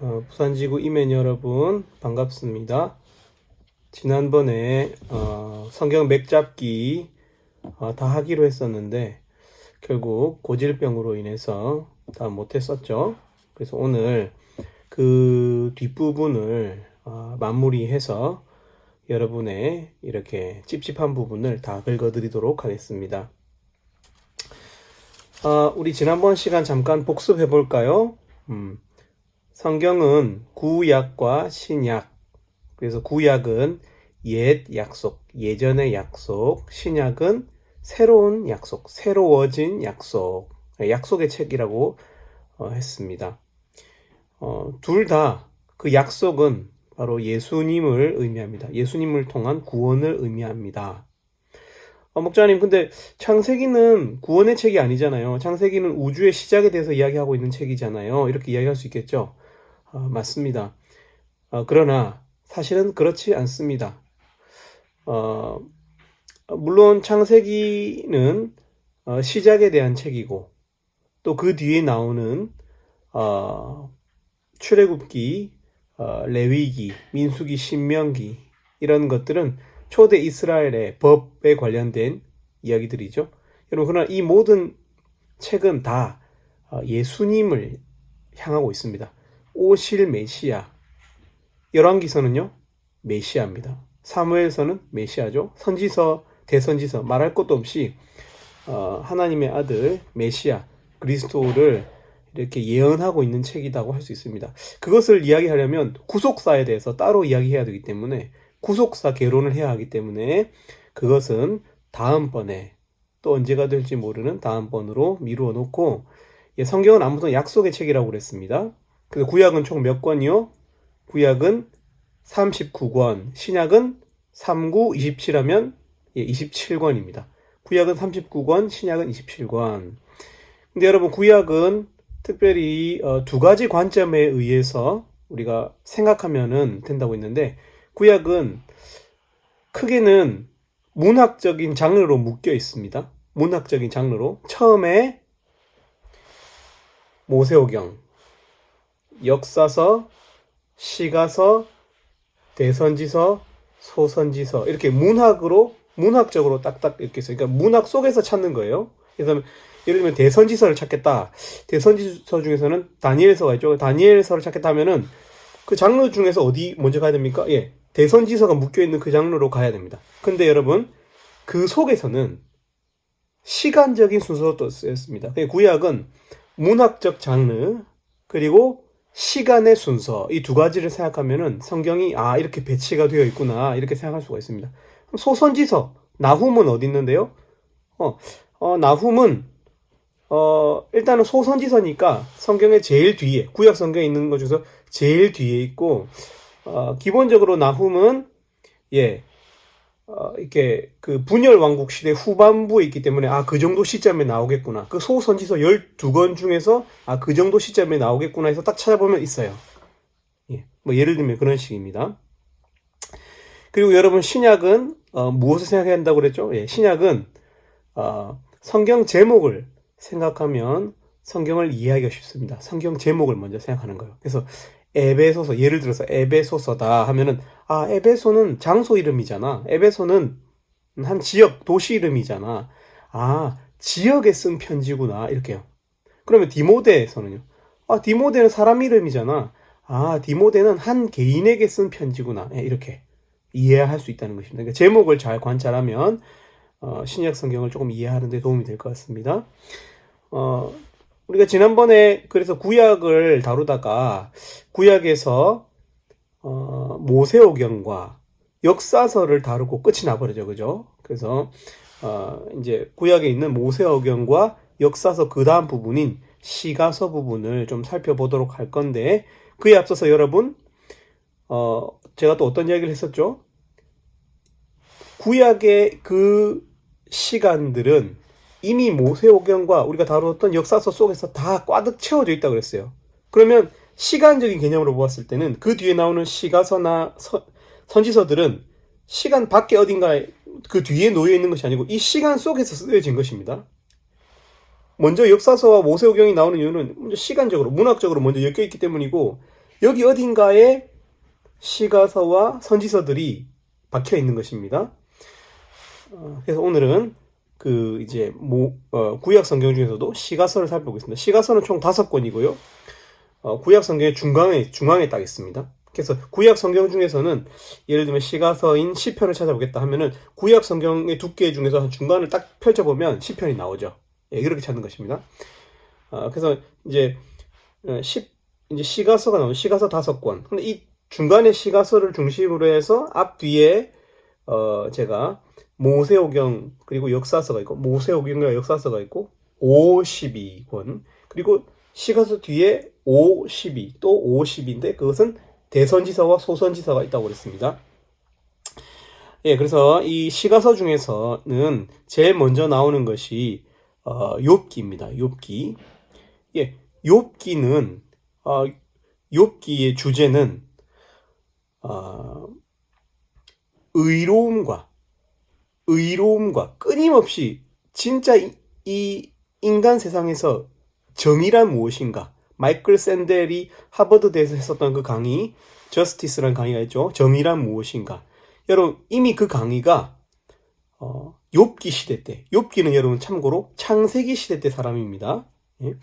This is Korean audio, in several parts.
부산지구 이면 여러분 반갑습니다. 지난번에 성경 맥잡기 다 하기로 했었는데 결국 고질병으로 인해서 다 못했었죠. 그래서 오늘 그 뒷부분을 마무리해서 여러분의 이렇게 찝찝한 부분을 다 긁어드리도록 하겠습니다. 우리 지난번 시간 잠깐 복습해 볼까요? 성경은 구약과 신약, 그래서 구약은 옛 약속, 예전의 약속, 신약은 새로운 약속, 새로워진 약속, 약속의 책이라고 했습니다. 둘 다 그 약속은 바로 예수님을 의미합니다. 예수님을 통한 구원을 의미합니다. 목자님, 근데 창세기는 구원의 책이 아니잖아요. 창세기는 우주의 시작에 대해서 이야기하고 있는 책이잖아요. 이렇게 이야기할 수 있겠죠? 맞습니다. 그러나 사실은 그렇지 않습니다. 물론 창세기는 시작에 대한 책이고 또 그 뒤에 나오는 출애굽기, 레위기, 민수기, 신명기 이런 것들은 초대 이스라엘의 법에 관련된 이야기들이죠. 여러분, 그러나 이 모든 책은 다 예수님을 향하고 있습니다. 오실 메시아. 열왕기서는요, 메시아입니다. 사무엘서는 메시아죠. 선지서, 대선지서 말할 것도 없이 하나님의 아들 메시아 그리스도를 이렇게 예언하고 있는 책이라고 할 수 있습니다. 그것을 이야기하려면 구속사에 대해서 따로 이야기해야 되기 때문에 구속사 개론을 해야 하기 때문에 그것은 다음번에 또 언제가 될지 모르는 다음번으로 미루어 놓고, 성경은 아무튼 약속의 책이라고 그랬습니다. 그래서 구약은 총 몇 권이요? 구약은 39권, 신약은 39, 27하면 27권입니다. 구약은 39권, 신약은 27권. 근데 여러분, 구약은 특별히 두 가지 관점에 의해서 우리가 생각하면 된다고 했는데, 구약은 크게는 문학적인 장르로 묶여 있습니다. 문학적인 장르로. 처음에 모세오경, 역사서, 시가서, 대선지서, 소선지서 이렇게 문학적으로 딱딱 이렇게 있어요. 그러니까 문학 속에서 찾는 거예요. 그래서 예를 들면 대선지서를 찾겠다. 대선지서 중에서는 다니엘서가 있죠. 다니엘서를 찾겠다 하면은 그 장르 중에서 어디 먼저 가야 됩니까? 대선지서가 묶여있는 그 장르로 가야 됩니다. 근데 여러분, 그 속에서는 시간적인 순서도 또 쓰였습니다. 구약은 문학적 장르 그리고 시간의 순서, 이 두 가지를 생각하면은 성경이 이렇게 배치가 되어 있구나 이렇게 생각할 수가 있습니다. 소선지서, 나훔은 어디 있는데요? 나훔은 일단은 소선지서니까 성경의 제일 뒤에, 구약 성경에 있는 것 중에서 제일 뒤에 있고, 기본적으로 나훔은 이렇게 그 분열 왕국 시대 후반부에 있기 때문에 그 정도 시점에 나오겠구나. 그 소선지서 12권 중에서 그 정도 시점에 나오겠구나 해서 딱 찾아보면 있어요. 뭐 예를 들면 그런 식입니다. 그리고 여러분, 신약은 무엇을 생각해야 한다고 그랬죠? 신약은 성경 제목을 생각하면 성경을 이해하기가 쉽습니다. 성경 제목을 먼저 생각하는 거예요. 그래서 에베소서, 예를 들어서 에베소서다 하면은 에베소는 장소 이름이잖아. 에베소는 한 지역, 도시 이름이잖아. 지역에 쓴 편지구나 이렇게요. 그러면 디모데서는요? 디모데는 사람 이름이잖아. 디모데는 한 개인에게 쓴 편지구나. 이렇게 이해할 수 있다는 것입니다. 그러니까 제목을 잘 관찰하면 신약 성경을 조금 이해하는 데 도움이 될 것 같습니다. 우리가 지난번에 그래서 구약을 다루다가 구약에서 모세오경과 역사서를 다루고 끝이 나버리죠, 그죠? 그래서 이제 구약에 있는 모세오경과 역사서 그 다음 부분인 시가서 부분을 좀 살펴보도록 할 건데, 그에 앞서서 여러분, 제가 또 어떤 이야기를 했었죠? 구약의 그 시간들은 이미 모세오경과 우리가 다루었던 역사서 속에서 다 꽉 채워져 있다고 그랬어요. 그러면 시간적인 개념으로 보았을 때는 그 뒤에 나오는 시가서나 선지서들은 시간 밖에 어딘가에 그 뒤에 놓여 있는 것이 아니고 이 시간 속에서 쓰여진 것입니다. 먼저 역사서와 모세오경이 나오는 이유는 먼저 시간적으로, 문학적으로 먼저 엮여 있기 때문이고, 여기 어딘가에 시가서와 선지서들이 박혀 있는 것입니다. 그래서 오늘은 구약 성경 중에서도 시가서를 살펴보겠습니다. 시가서는 총 5권이고요. 구약 성경의 중앙에 딱 있습니다. 그래서 구약 성경 중에서는 예를 들면 시가서인 시편을 찾아보겠다 하면은 구약 성경의 두께 중에서 한 중간을 딱 펼쳐보면 시편이 나오죠. 예, 그렇게 찾는 것입니다. 그래서 이제 시가서가 나오는 시가서 5권. 근데 이 중간에 시가서를 중심으로 해서 앞뒤에 제가 모세오경 그리고 역사서가 있고 모세오경과 역사서가 있고 52권 그리고 시가서 뒤에 52, 또 50인데 그것은 대선지서와 소선지서가 있다고 그랬습니다. 예, 그래서 이 시가서 중에서는 제일 먼저 나오는 것이 욥기입니다. 욥기. 예, 욥기는 욥기의 주제는 의로움과 끊임없이 진짜 이 인간 세상에서 정의란 무엇인가? 마이클 샌델이 하버드대에서 했었던 그 강의, 저스티스라는 강의가 있죠. 정의란 무엇인가? 여러분, 이미 그 강의가 욥기 시대 때, 욥기는 여러분 참고로 창세기 시대 때 사람입니다. 예?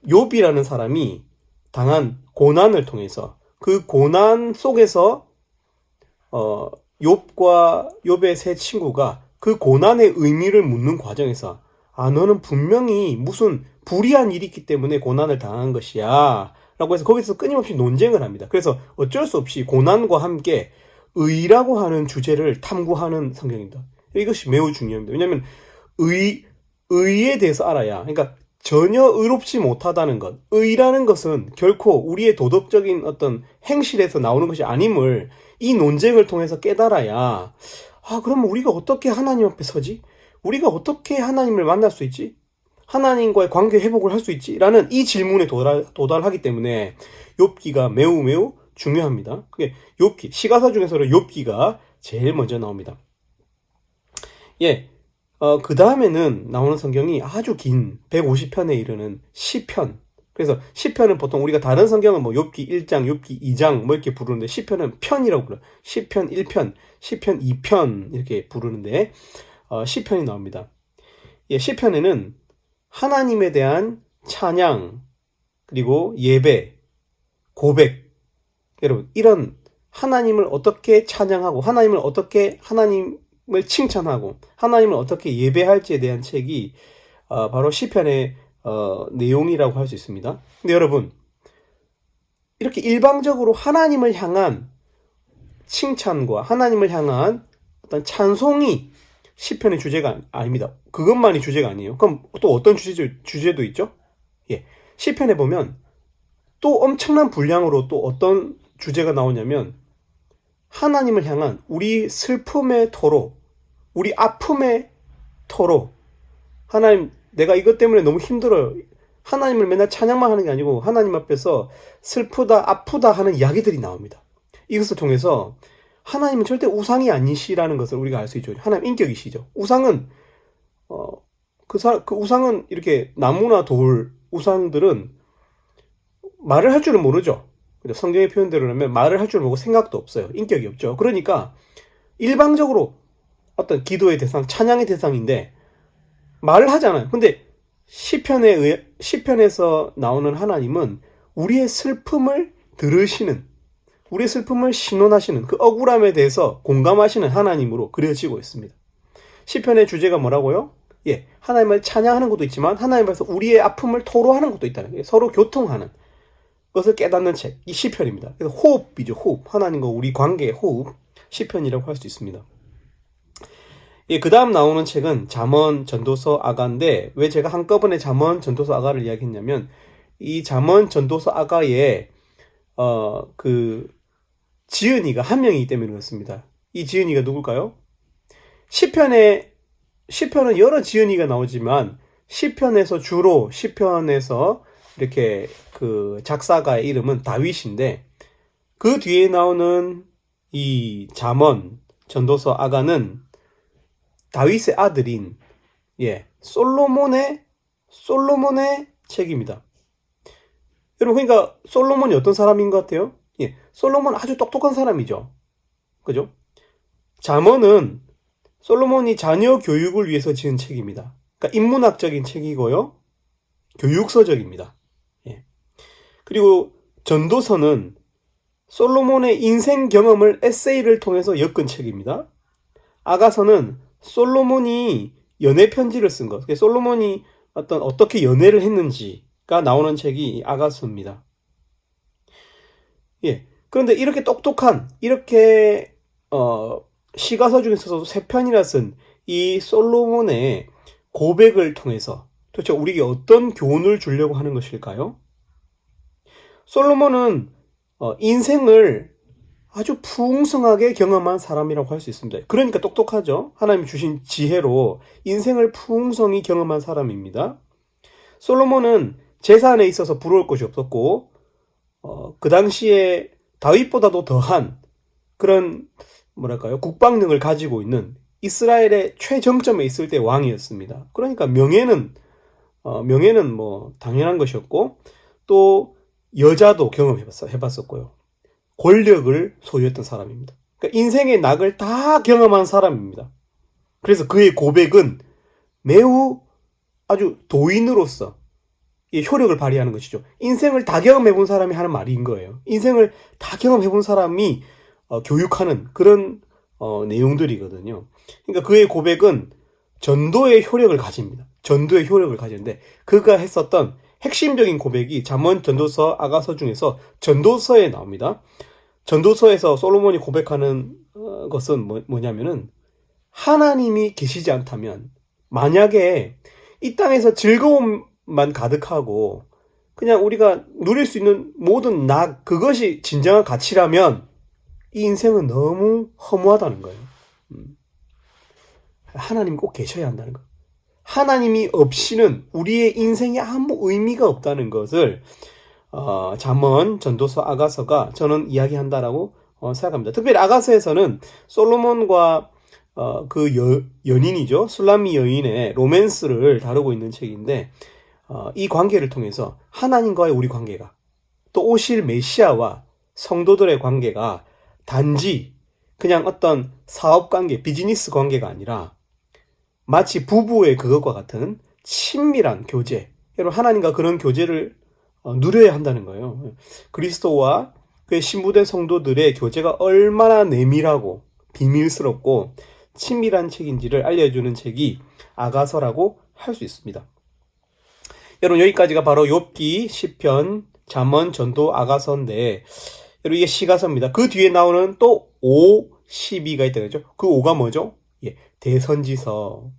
욥이라는 사람이 당한 고난을 통해서 그 고난 속에서 욥과 욥의 세 친구가 그 고난의 의미를 묻는 과정에서 너는 분명히 무슨 불의한 일이 있기 때문에 고난을 당한 것이야 라고 해서 거기서 끊임없이 논쟁을 합니다. 그래서 어쩔 수 없이 고난과 함께 의라고 하는 주제를 탐구하는 성경입니다. 이것이 매우 중요합니다. 왜냐하면 의에 대해서 알아야, 그러니까 전혀 의롭지 못하다는 것, 의라는 것은 결코 우리의 도덕적인 어떤 행실에서 나오는 것이 아님을 이 논쟁을 통해서 깨달아야 그러면 우리가 어떻게 하나님 앞에 서지? 우리가 어떻게 하나님을 만날 수 있지? 하나님과의 관계 회복을 할 수 있지? 라는 이 질문에 도달하기 때문에 욥기가 매우 중요합니다. 그게 욥기, 시가서 중에서는 욥기가 제일 먼저 나옵니다. 예, 그 다음에는 나오는 성경이 아주 긴 150편에 이르는 시편. 그래서 시편은 보통 우리가 다른 성경은 뭐 욥기 1장, 욥기 2장 뭐 이렇게 부르는데 시편은 편이라고 불러요. 시편 1편, 시편 2편 이렇게 부르는데 시편이 나옵니다. 예, 시편에는 하나님에 대한 찬양, 그리고 예배, 고백. 여러분, 이런 하나님을 어떻게 찬양하고 하나님을 칭찬하고 하나님을 어떻게 예배할지에 대한 책이 바로 시편의 내용이라고 할 수 있습니다. 근데 여러분, 이렇게 일방적으로 하나님을 향한 칭찬과 하나님을 향한 어떤 찬송이 시편의 주제가 아닙니다. 그것만이 주제가 아니에요. 그럼 또 어떤 주제도 있죠? 예, 시편에 보면 또 엄청난 분량으로 또 어떤 주제가 나오냐면 하나님을 향한 우리 슬픔의 토로, 우리 아픔의 토로, 하나님 내가 이것 때문에 너무 힘들어요. 하나님을 맨날 찬양만 하는 게 아니고 하나님 앞에서 슬프다 아프다 하는 이야기들이 나옵니다. 이것을 통해서 하나님은 절대 우상이 아니시라는 것을 우리가 알 수 있죠. 하나님 인격이시죠. 우상은 그 우상은 이렇게 나무나 돌 우상들은 말을 할 줄은 모르죠. 성경의 표현대로라면 말을 할 줄 모르고 생각도 없어요. 인격이 없죠. 그러니까 일방적으로 어떤 기도의 대상, 찬양의 대상인데 말을 하잖아요. 근데 시편에서 나오는 하나님은 우리의 슬픔을 들으시는, 우리의 슬픔을 신원하시는, 그 억울함에 대해서 공감하시는 하나님으로 그려지고 있습니다. 시편의 주제가 뭐라고요? 예, 하나님을 찬양하는 것도 있지만 하나님 앞에서 우리의 아픔을 토로하는 것도 있다는 거예요. 서로 교통하는 것을 깨닫는 책, 이 시편입니다. 그래서 호흡이죠. 호흡. 하나님과 우리 관계의 호흡, 시편이라고 할 수 있습니다. 예, 그 다음 나오는 책은 잠언, 전도서, 아가인데 왜 제가 한꺼번에 잠언, 전도서, 아가를 이야기했냐면 이 잠언, 전도서, 아가에 지은이가 한 명이기 때문에 그렇습니다. 이 지은이가 누굴까요? 시편은 여러 지은이가 나오지만 시편에서 이렇게 그 작사가의 이름은 다윗인데 그 뒤에 나오는 이 잠언, 전도서, 아가는 다윗의 아들인 솔로몬의 책입니다. 여러분, 그러니까 솔로몬이 어떤 사람인 것 같아요? 예, 솔로몬 아주 똑똑한 사람이죠. 그죠? 잠언은 솔로몬이 자녀 교육을 위해서 지은 책입니다. 그러니까 인문학적인 책이고요. 교육서적입니다. 예. 그리고 전도서는 솔로몬의 인생 경험을 에세이를 통해서 엮은 책입니다. 아가서는 솔로몬이 연애 편지를 쓴 것. 솔로몬이 어떻게 연애를 했는지가 나오는 책이 아가서입니다. 예. 그런데 이렇게 똑똑한, 이렇게, 시가서 중에서도 3편이나 쓴 이 솔로몬의 고백을 통해서 도대체 우리에게 어떤 교훈을 주려고 하는 것일까요? 솔로몬은 인생을 아주 풍성하게 경험한 사람이라고 할 수 있습니다. 그러니까 똑똑하죠. 하나님 주신 지혜로 인생을 풍성히 경험한 사람입니다. 솔로몬은 재산에 있어서 부러울 것이 없었고 그 당시에 다윗보다도 더한 그런 뭐랄까요, 국방력을 가지고 있는 이스라엘의 최정점에 있을 때 왕이었습니다. 그러니까 명예는 뭐 당연한 것이었고, 또 여자도 경험해봤었고요. 권력을 소유했던 사람입니다. 그러니까 인생의 낙을 다 경험한 사람입니다. 그래서 그의 고백은 매우 아주 도인으로서 이 효력을 발휘하는 것이죠. 인생을 다 경험해본 사람이 하는 말인 거예요. 인생을 다 경험해본 사람이 교육하는 그런 내용들이거든요. 그러니까 그의 고백은 전도의 효력을 가집니다. 전도의 효력을 가지는데 그가 했었던 핵심적인 고백이 잠언, 전도서, 아가서 중에서 전도서에 나옵니다. 전도서에서 솔로몬이 고백하는 것은 뭐냐면은 하나님이 계시지 않다면, 만약에 이 땅에서 즐거움만 가득하고 그냥 우리가 누릴 수 있는 모든 낙, 그것이 진정한 가치라면 이 인생은 너무 허무하다는 거예요. 하나님이 꼭 계셔야 한다는 거. 하나님이 없이는 우리의 인생에 아무 의미가 없다는 것을 잠언, 전도서, 아가서가 저는 이야기한다라고 생각합니다. 특별히 아가서에서는 솔로몬과 그 연인이죠. 술라미 여인의 로맨스를 다루고 있는 책인데 이 관계를 통해서 하나님과의 우리 관계가, 또 오실 메시아와 성도들의 관계가 단지 그냥 어떤 사업관계, 비즈니스 관계가 아니라 마치 부부의 그것과 같은 친밀한 교제, 여러분 하나님과 그런 교제를 누려야 한다는 거예요. 그리스도와 그의 신부된 성도들의 교제가 얼마나 내밀하고 비밀스럽고 친밀한 책인지를 알려주는 책이 아가서라고 할 수 있습니다. 여러분, 여기까지가 바로 욥기, 시편, 잠언, 전도, 아가서인데 여러분 이게 시가서입니다. 그 뒤에 나오는 또 5, 12가 있다 그랬죠. 그 5가 뭐죠? 예, 대선지서.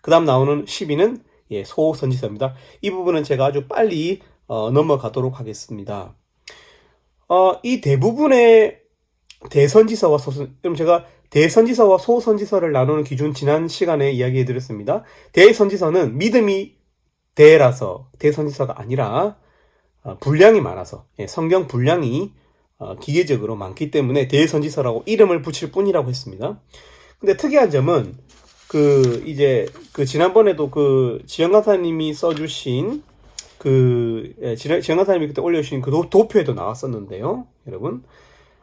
그 다음 나오는 12는 소선지서입니다. 이 부분은 제가 아주 빨리 넘어가도록 하겠습니다. 이 대부분의 대선지서와 그럼 제가 대선지서와 소선지서를 나누는 기준 지난 시간에 이야기해 드렸습니다. 대선지서는 믿음이 대라서 대선지서가 아니라 분량이 많아서, 성경 분량이 기계적으로 많기 때문에 대선지서라고 이름을 붙일 뿐이라고 했습니다. 근데 특이한 점은 지난번에도 지영가사님이 써주신 지영가사님이 그때 올려주신 그 도표에도 나왔었는데요. 여러분,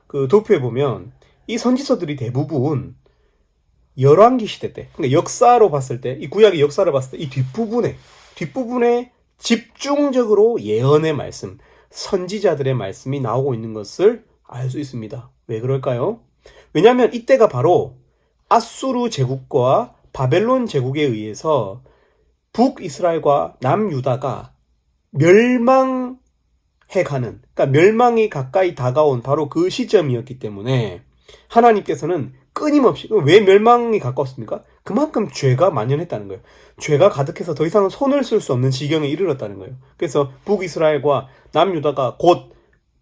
그 도표에 보면 이 선지서들이 대부분 열왕기 시대 때, 그러니까 역사로 봤을 때, 이 구약의 역사를 봤을 때 이 뒷부분에 집중적으로 예언의 말씀, 선지자들의 말씀이 나오고 있는 것을 알 수 있습니다. 왜 그럴까요? 왜냐하면 이때가 바로 아수르 제국과 바벨론 제국에 의해서 북이스라엘과 남유다가 멸망해가는, 그러니까 멸망이 가까이 다가온 바로 그 시점이었기 때문에 하나님께서는 끊임없이, 왜 멸망이 가까웠습니까? 그만큼 죄가 만연했다는 거예요. 죄가 가득해서 더 이상은 손을 쓸 수 없는 지경에 이르렀다는 거예요. 그래서 북이스라엘과 남유다가 곧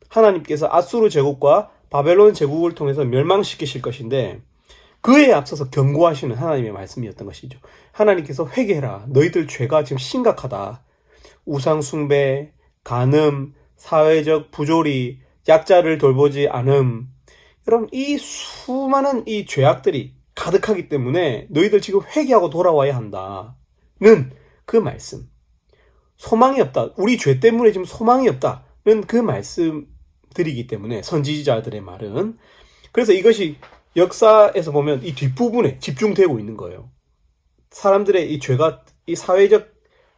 하나님께서 아수르 제국과 바벨론 제국을 통해서 멸망시키실 것인데, 그에 앞서서 경고하시는 하나님의 말씀이었던 것이죠. 하나님께서 회개해라. 너희들 죄가 지금 심각하다. 우상 숭배, 간음, 사회적 부조리, 약자를 돌보지 않음. 여러분, 이 수많은 이 죄악들이 가득하기 때문에 너희들 지금 회개하고 돌아와야 한다는 그 말씀. 소망이 없다. 우리 죄 때문에 지금 소망이 없다. 그 말씀들이기 때문에 선지자들의 말은. 그래서 이것이 역사에서 보면 이 뒷부분에 집중되고 있는 거예요. 사람들의 이 죄가, 이 사회적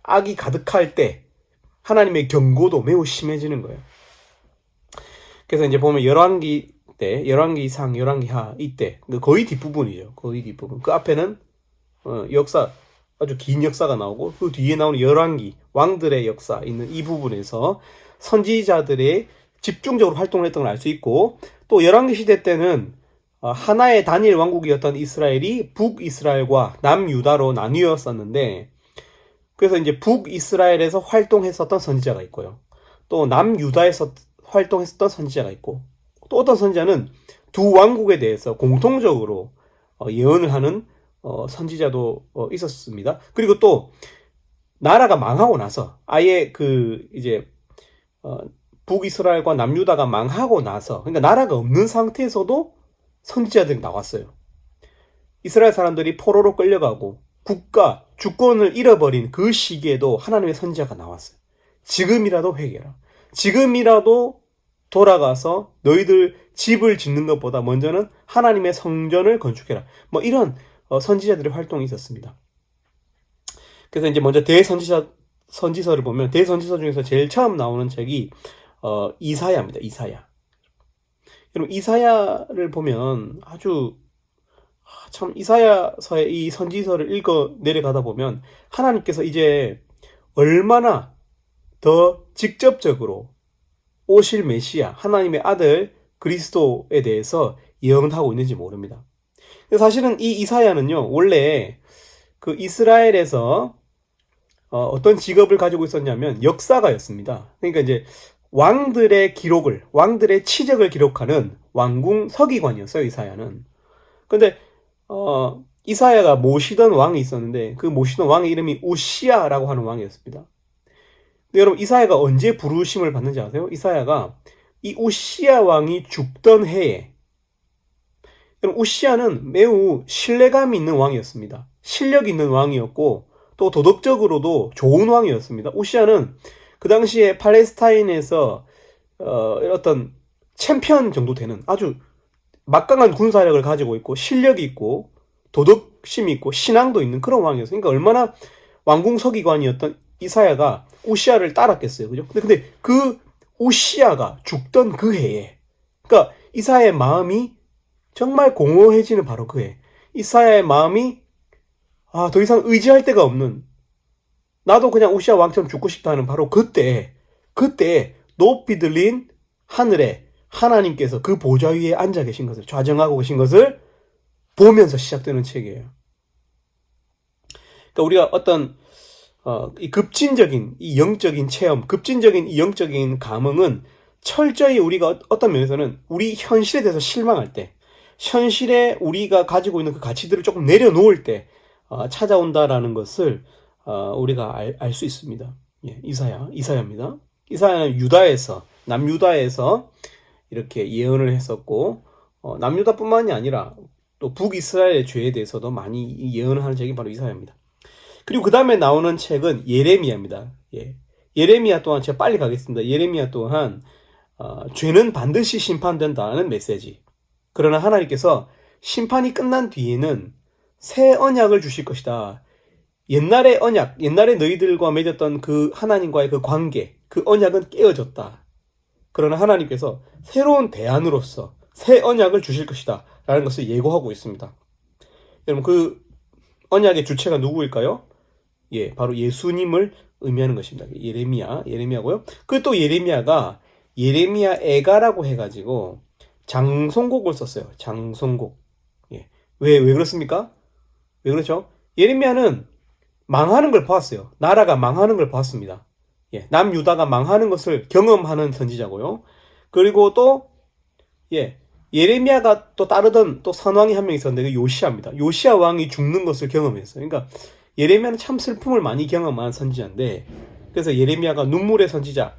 악이 가득할 때 하나님의 경고도 매우 심해지는 거예요. 그래서 이제 보면 열왕기 때, 열왕기상, 열왕기하 이때 거의 뒷부분이죠. 거의 뒷부분. 그 앞에는 역사, 아주 긴 역사가 나오고 그 뒤에 나오는 열왕기, 왕들의 역사 있는 이 부분에서 선지자들의 집중적으로 활동을 했던 걸 알 수 있고, 또 열왕기 시대 때는 하나의 단일 왕국이었던 이스라엘이 북이스라엘과 남유다로 나뉘었었는데, 그래서 이제 북이스라엘에서 활동했었던 선지자가 있고요. 또 남유다에서 활동했었던 선지자가 있고, 또 어떤 선지자는 두 왕국에 대해서 공통적으로 예언을 하는 선지자도 있었습니다. 그리고 또 나라가 망하고 나서 아예 이제 북이스라엘과 남유다가 망하고 나서, 그러니까 나라가 없는 상태에서도 선지자들이 나왔어요. 이스라엘 사람들이 포로로 끌려가고 국가, 주권을 잃어버린 그 시기에도 하나님의 선지자가 나왔어요. 지금이라도 회개라. 지금이라도 돌아가서 너희들 집을 짓는 것보다 먼저는 하나님의 성전을 건축해라. 뭐 이런 선지자들의 활동이 있었습니다. 그래서 이제 먼저 대선지서를 보면 대선지서 중에서 제일 처음 나오는 책이 이사야입니다. 이사야. 여러분, 이사야를 보면 아주 참, 이사야서의 이 선지서를 읽어 내려가다 보면 하나님께서 이제 얼마나 더 직접적으로 오실 메시아, 하나님의 아들 그리스도에 대해서 예언하고 있는지 모릅니다. 사실은 이 이사야는요, 원래 그 이스라엘에서 어떤 직업을 가지고 있었냐면 역사가였습니다. 그러니까 이제 왕들의 기록을, 왕들의 치적을 기록하는 왕궁 서기관이었어요, 이사야는. 근데 이사야가 모시던 왕이 있었는데 그 모시던 왕의 이름이 우시야라고 하는 왕이었습니다. 근데 여러분, 이사야가 언제 부르심을 받는지 아세요? 이사야가 이 우시야 왕이 죽던 해에, 여러분, 우시야는 매우 신뢰감 있는 왕이었습니다. 실력 있는 왕이었고 또 도덕적으로도 좋은 왕이었습니다. 우시야는 그 당시에 팔레스타인에서 어떤 챔피언 정도 되는 아주 막강한 군사력을 가지고 있고 실력이 있고 도덕심이 있고 신앙도 있는 그런 왕이었어요. 그러니까 얼마나 왕궁 서기관이었던 이사야가 우시야를 따랐겠어요. 그죠? 근데 그 우시야가 죽던 그 해에, 그러니까 이사야의 마음이 정말 공허해지는 바로 그 해. 이사야의 마음이 더 이상 의지할 데가 없는, 나도 그냥 우시야 왕처럼 죽고 싶다 하는 바로 그때 높이 들린 하늘에 하나님께서 그 보좌 위에 앉아 계신 것을, 좌정하고 계신 것을 보면서 시작되는 책이에요. 그러니까 우리가 어떤 이 급진적인 이 영적인 체험, 급진적인 이 영적인 감흥은 철저히 우리가 어떤 면에서는 우리 현실에 대해서 실망할 때, 현실에 우리가 가지고 있는 그 가치들을 조금 내려놓을 때 찾아온다라는 것을 우리가 알 수 있습니다. 예, 이사야입니다. 이사야는 유다에서, 남유다에서 이렇게 예언을 했었고, 남유다뿐만이 아니라 또 북이스라엘의 죄에 대해서도 많이 예언을 하는 책이 바로 이사야입니다. 그리고 그 다음에 나오는 책은 예레미야입니다. 예. 예레미야 또한, 제가 빨리 가겠습니다. 예레미야 또한 죄는 반드시 심판된다는 메시지. 그러나 하나님께서 심판이 끝난 뒤에는 새 언약을 주실 것이다. 옛날의 언약, 옛날에 너희들과 맺었던 그 하나님과의 그 관계, 그 언약은 깨어졌다. 그러나 하나님께서 새로운 대안으로서 새 언약을 주실 것이다 라는 것을 예고하고 있습니다. 여러분, 그 언약의 주체가 누구일까요? 예, 바로 예수님을 의미하는 것입니다. 예레미야고요. 그 또 예레미야가 예레미야 애가라고 해가지고 장송곡을 썼어요. 장송곡. 예. 왜 그렇습니까? 왜 그렇죠? 예레미야는 망하는 걸 봤어요. 나라가 망하는 걸 봤습니다. 예, 남유다가 망하는 것을 경험하는 선지자고요. 그리고 또 예레미야가 또 따르던 또 선왕이 한 명 있었는데 그 요시야입니다. 요시야 왕이 죽는 것을 경험했어요. 그러니까 예레미야는 참 슬픔을 많이 경험한 선지자인데, 그래서 예레미야가 눈물의 선지자,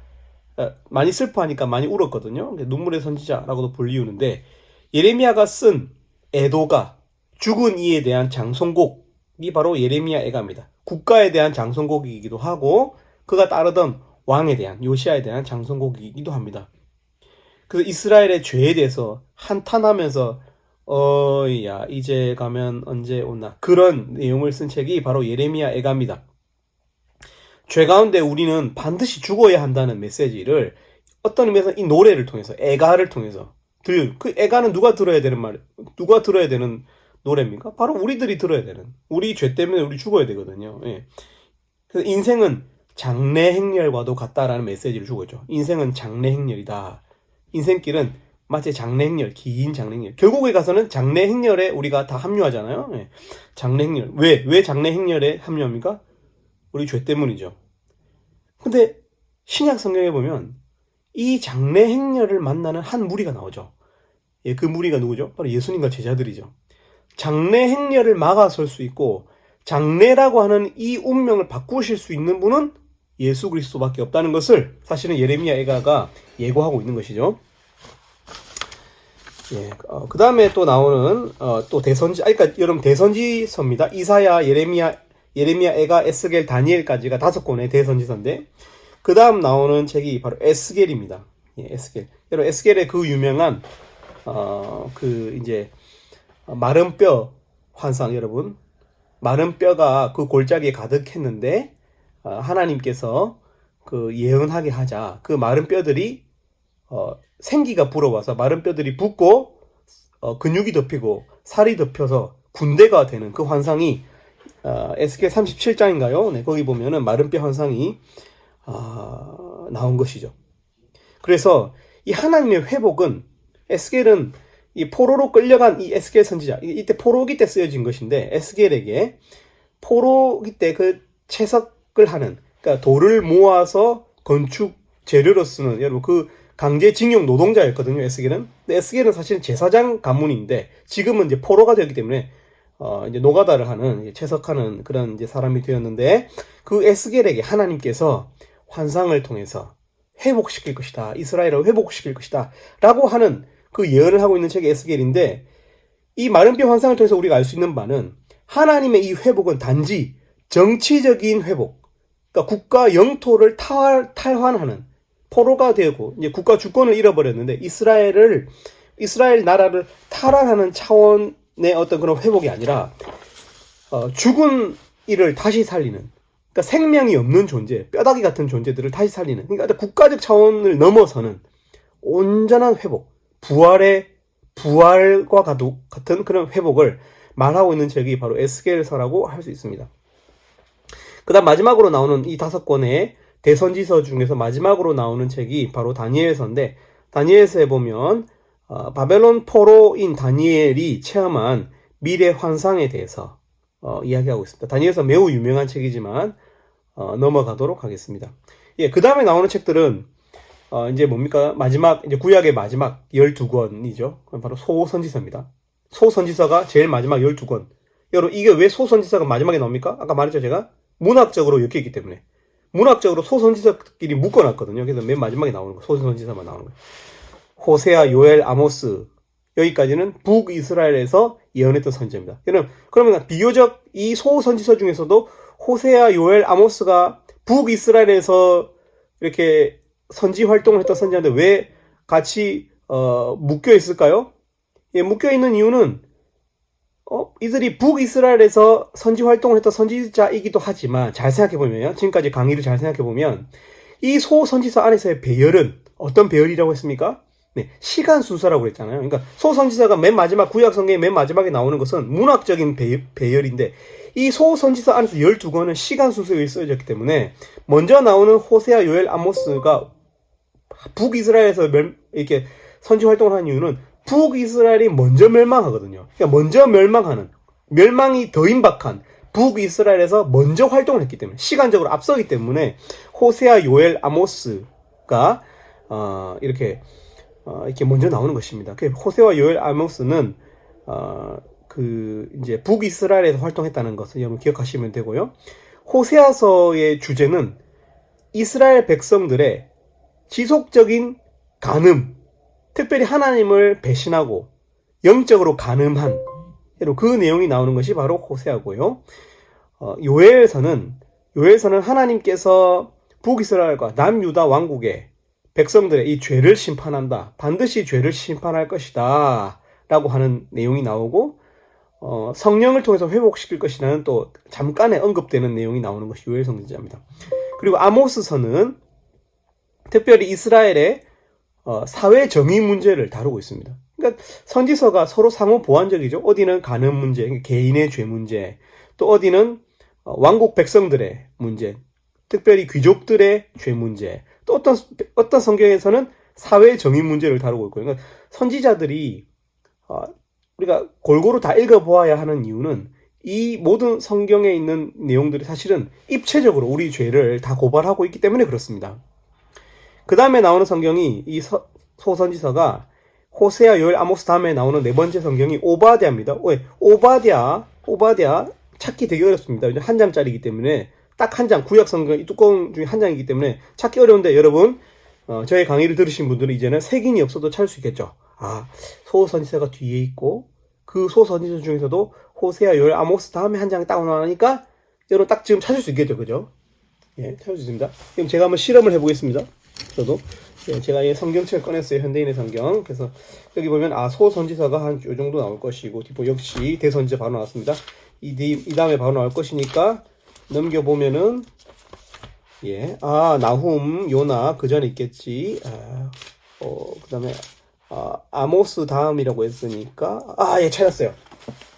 많이 슬퍼하니까 많이 울었거든요. 눈물의 선지자라고도 불리우는데, 예레미야가 쓴 애도가, 죽은 이에 대한 장송곡이 바로 예레미야 애가입니다. 국가에 대한 장송곡이기도 하고 그가 따르던 왕에 대한, 요시아에 대한 장송곡이기도 합니다. 그래서 이스라엘의 죄에 대해서 한탄하면서 야 이제 가면 언제 오나 그런 내용을 쓴 책이 바로 예레미야 애가입니다. 죄 가운데 우리는 반드시 죽어야 한다는 메시지를 어떤 의미에서 이 노래를 통해서, 애가를 통해서 그 애가는 누가 들어야 되는 노래입니까? 바로 우리들이 들어야 되는, 우리 죄 때문에 우리 죽어야 되거든요. 예. 그래서 인생은 장래 행렬과도 같다라는 메시지를 주고 있죠. 인생은 장래 행렬이다. 인생길은 마치 장래 행렬, 긴 장래 행렬. 결국에 가서는 장래 행렬에 우리가 다 합류하잖아요. 예. 장래 행렬. 왜 장래 행렬에 합류합니까? 우리 죄 때문이죠. 근데 신약 성경에 보면 이 장래 행렬을 만나는 한 무리가 나오죠. 예, 그 무리가 누구죠? 바로 예수님과 제자들이죠. 장래 행렬을 막아설 수 있고 장래라고 하는 이 운명을 바꾸실 수 있는 분은 예수 그리스도밖에 없다는 것을 사실은 예레미야 애가가 예고하고 있는 것이죠. 예, 그 다음에 또 나오는 또 대선지, 그러니까 여러분 대선지서입니다. 이사야, 예레미야, 애가, 에스겔, 다니엘까지가 5권의 대선지서인데 그 다음 나오는 책이 바로 에스겔입니다. 예, 에스겔. 여러분 에스겔의 그 유명한 이제 마른 뼈 환상, 여러분 마른 뼈가 그 골짜기에 가득했는데 하나님께서 그 예언하게 하자 그 마른 뼈들이 생기가 불어와서 마른 뼈들이 붓고 근육이 덮이고 살이 덮여서 군대가 되는 그 환상이 에스겔 37장인가요? 네, 거기 보면은 마른 뼈 환상이 나온 것이죠. 그래서 이 하나님의 회복은, 에스겔은 이 포로로 끌려간 이 에스겔 선지자, 이때 포로기 때 쓰여진 것인데 에스겔에게 포로기 때 그 채석을 하는, 그러니까 돌을 모아서 건축 재료로 쓰는, 여러분 그 강제징용 노동자였거든요. 에스겔은. 근데 에스겔은 사실은 제사장 가문인데 지금은 이제 포로가 되었기 때문에 이제 노가다를 하는, 채석하는 그런 이제 사람이 되었는데 그 에스겔에게 하나님께서 환상을 통해서 회복시킬 것이다. 이스라엘을 회복시킬 것이다. 라고 하는 그 예언을 하고 있는 책이 에스겔인데 이 마른 뼈 환상을 통해서 우리가 알 수 있는 바는 하나님의 이 회복은 단지 정치적인 회복, 그러니까 국가 영토를 탈환하는, 포로가 되고 이제 국가 주권을 잃어버렸는데 이스라엘 나라를 탈환하는 차원의 어떤 그런 회복이 아니라 죽은 이를 다시 살리는, 그러니까 생명이 없는 존재, 뼈다귀 같은 존재들을 다시 살리는, 그러니까 국가적 차원을 넘어서는 온전한 회복, 부활과 같은 그런 회복을 말하고 있는 책이 바로 에스겔서라고 할 수 있습니다. 그 다음 마지막으로 나오는 이 5권의 대선지서 중에서 마지막으로 나오는 책이 바로 다니엘서인데, 다니엘서에 보면 바벨론 포로인 다니엘이 체험한 미래 환상에 대해서 이야기하고 있습니다. 다니엘서 매우 유명한 책이지만 넘어가도록 하겠습니다. 예, 그 다음에 나오는 책들은 이제 뭡니까? 이제 구약의 마지막 12권이죠. 바로 소선지서입니다. 소선지서가 제일 마지막 12권. 여러분, 이게 왜 소선지서가 마지막에 나옵니까? 아까 말했죠, 제가? 문학적으로 엮여있기 때문에. 문학적으로 소선지서끼리 묶어놨거든요. 그래서 맨 마지막에 나오는 거, 소선지서만 나오는 거예요. 호세아, 요엘, 아모스. 여기까지는 북이스라엘에서 예언했던 선지자입니다. 그러면 비교적 이 소선지서 중에서도 호세아, 요엘, 아모스가 북이스라엘에서 이렇게 선지 활동을 했던 선지자인데 왜 같이 묶여 있을까요? 예, 묶여 있는 이유는 이들이 북이스라엘에서 선지 활동을 했던 선지자이기도 하지만 잘 생각해 보면요, 지금까지 강의를 잘 생각해 보면 이 소선지서 안에서의 배열은 어떤 배열이라고 했습니까? 네, 시간 순서라고 했잖아요. 그러니까 소선지서가 맨 마지막, 구약 성경의 맨 마지막에 나오는 것은 문학적인 배열인데 이 소선지서 안에서 12권은 시간 순서에 쓰여졌기 때문에 먼저 나오는 호세아, 요엘, 아모스가 북이스라엘에서 이렇게 선지 활동을 하는 이유는 북이스라엘이 먼저 멸망하거든요. 그러니까 먼저 멸망이 더 임박한 북이스라엘에서 먼저 활동을 했기 때문에, 시간적으로 앞서기 때문에 호세아, 요엘, 아모스가 이렇게 먼저 나오는 것입니다. 호세와 요엘, 아모스는 이제 북이스라엘에서 활동했다는 것을 여러분 기억하시면 되고요. 호세아서의 주제는 이스라엘 백성들의 지속적인 간음, 특별히 하나님을 배신하고 영적으로 간음한 그 내용이 나오는 것이 바로 호세아고요. 요엘서는 하나님께서 북이스라엘과 남유다 왕국의 백성들의 이 죄를 심판한다. 반드시 죄를 심판할 것이다. 라고 하는 내용이 나오고, 성령을 통해서 회복시킬 것이라는 또 잠깐에 언급되는 내용이 나오는 것이 요엘 선지자입니다. 그리고 아모스서는 특별히 이스라엘의 사회 정의 문제를 다루고 있습니다. 그러니까 선지서가 서로 상호 보완적이죠. 어디는 간음 문제, 개인의 죄 문제, 또 어디는 왕국 백성들의 문제, 특별히 귀족들의 죄 문제, 또 어떤 성경에서는 사회 정의 문제를 다루고 있고요. 그러니까 선지자들이 우리가 골고루 다 읽어보아야 하는 이유는 이 모든 성경에 있는 내용들이 사실은 입체적으로 우리 죄를 다 고발하고 있기 때문에 그렇습니다. 그 다음에 나오는 성경이 이 소선지서가 호세아, 요엘, 아모스 다음에 나오는 네 번째 성경이 오바댜입니다. 왜? 오바댜 찾기 되게 어렵습니다. 한 장짜리이기 때문에 딱 한 장, 구약 성경 이 뚜껑 중에 한 장이기 때문에 찾기 어려운데 여러분 저의 강의를 들으신 분들은 이제는 색인이 없어도 찾을 수 있겠죠. 소선지서가 뒤에 있고 그 소선지서 중에서도 호세아, 요엘, 아모스 다음에 한 장 딱 나오니까 여러분 딱 지금 찾을 수 있겠죠, 그죠? 예, 찾을 수 있습니다. 그럼 제가 한번 실험을 해보겠습니다. 저도 제가 이 성경책을 꺼냈어요. 현대인의 성경. 그래서 여기 보면 소선지서가 한 요 정도 나올 것이고 뒷부 역시 대선지서 바로 나왔습니다. 이 다음에 바로 나올 것이니까 넘겨보면은 나훔, 요나 그 전에 있겠지. 그 다음에 아모스 다음이라고 했으니까 찾았어요.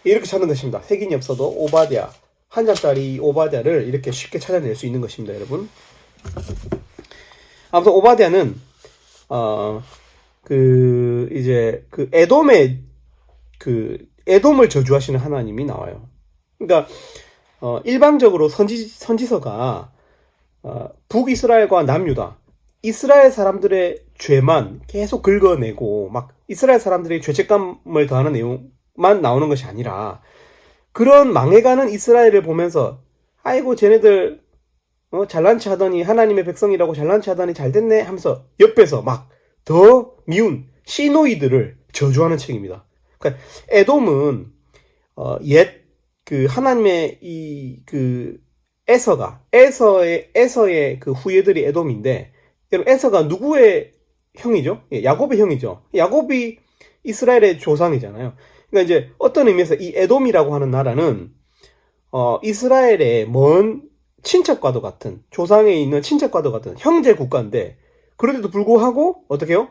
이렇게 찾는 것입니다. 색인이 없어도 오바댜 한 장짜리 오바댜를 이렇게 쉽게 찾아낼 수 있는 것입니다, 여러분. 아무튼 오바댜는 에돔을 저주하시는 하나님이 나와요. 그러니까 일방적으로 선지서가 북이스라엘과 남유다 이스라엘 사람들의 죄만 계속 긁어내고 막 이스라엘 사람들의 죄책감을 더하는 내용만 나오는 것이 아니라 그런 망해가는 이스라엘을 보면서 아이고 쟤네들 잘난 체 하더니 하나님의 백성이라고 잘난 체 하더니 잘됐네 하면서 옆에서 막 더 미운 시노이들을 저주하는 책입니다. 그러니까 에돔은 옛 그 하나님의 에서의 그 후예들이 에돔인데 여러분 에서가 누구의 형이죠? 야곱의 형이죠. 야곱이 이스라엘의 조상이잖아요. 그러니까 이제 어떤 의미에서 이 에돔이라고 하는 나라는 이스라엘의 먼 친척과도 같은 조상에 있는 친척과도 같은 형제 국가인데 그런데도 불구하고 어떻게 해요?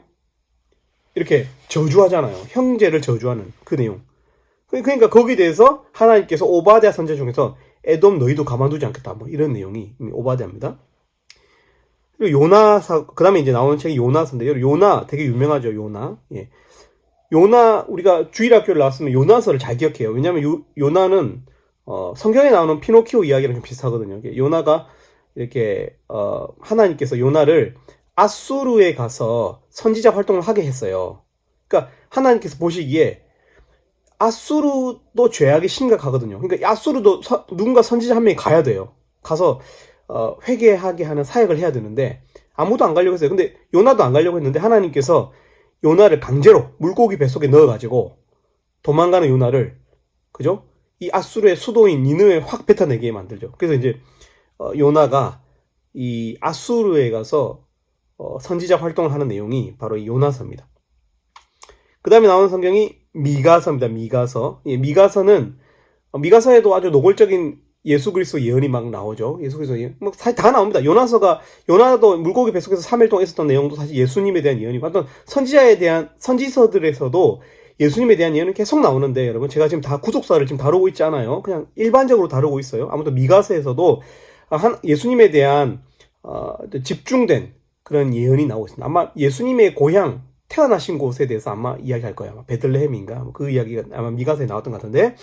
이렇게 저주하잖아요. 형제를 저주하는 그 내용. 그러니까 거기에 대해서 하나님께서 오바댜 선지자 중에서 에돔 너희도 가만두지 않겠다. 뭐 이런 내용이 오바댜입니다. 그리고 그 다음에 이제 나오는 책이 요나서인데 요나 되게 유명하죠. 요나. 예. 요나 우리가 주일학교를 나왔으면 요나서를 잘 기억해요. 왜냐하면 요나는 성경에 나오는 피노키오 이야기랑 좀 비슷하거든요. 요나가 이렇게 하나님께서 요나를 아수르에 가서 선지자 활동을 하게 했어요. 그러니까 하나님께서 보시기에 아수르도 죄악이 심각하거든요. 그러니까 아수르도 누군가 선지자 한 명이 가야 돼요. 가서 회개하게 하는 사역을 해야 되는데 아무도 안 가려고 했어요. 근데 요나도 안 가려고 했는데 하나님께서 요나를 강제로 물고기 뱃속에 넣어가지고 도망가는 요나를 그죠? 이 아수르의 수도인 니느웨에 확 뱉어내게 만들죠. 그래서 이제 요나가 이 아수르에 가서 선지자 활동을 하는 내용이 바로 이 요나서입니다. 그 다음에 나오는 성경이 미가서입니다. 미가서. 미가서는 미가서에도 아주 노골적인 예수 그리스도 예언이 막 나오죠. 예수 그리스도 예언. 뭐 다 나옵니다. 요나도 물고기 뱃속에서 3일 동안 있었던 내용도 사실 예수님에 대한 예언이고, 어떤 선지서들에서도 예수님에 대한 예언은 계속 나오는데, 여러분, 제가 지금 다 구속사를 지금 다루고 있지 않아요. 그냥 일반적으로 다루고 있어요. 아무튼 미가서에서도 예수님에 대한 집중된 그런 예언이 나오고 있습니다. 아마 예수님의 고향, 태어나신 곳에 대해서 아마 이야기할 거예요. 아마 베들레헴인가? 그 이야기가 아마 미가서에 나왔던 것 같은데,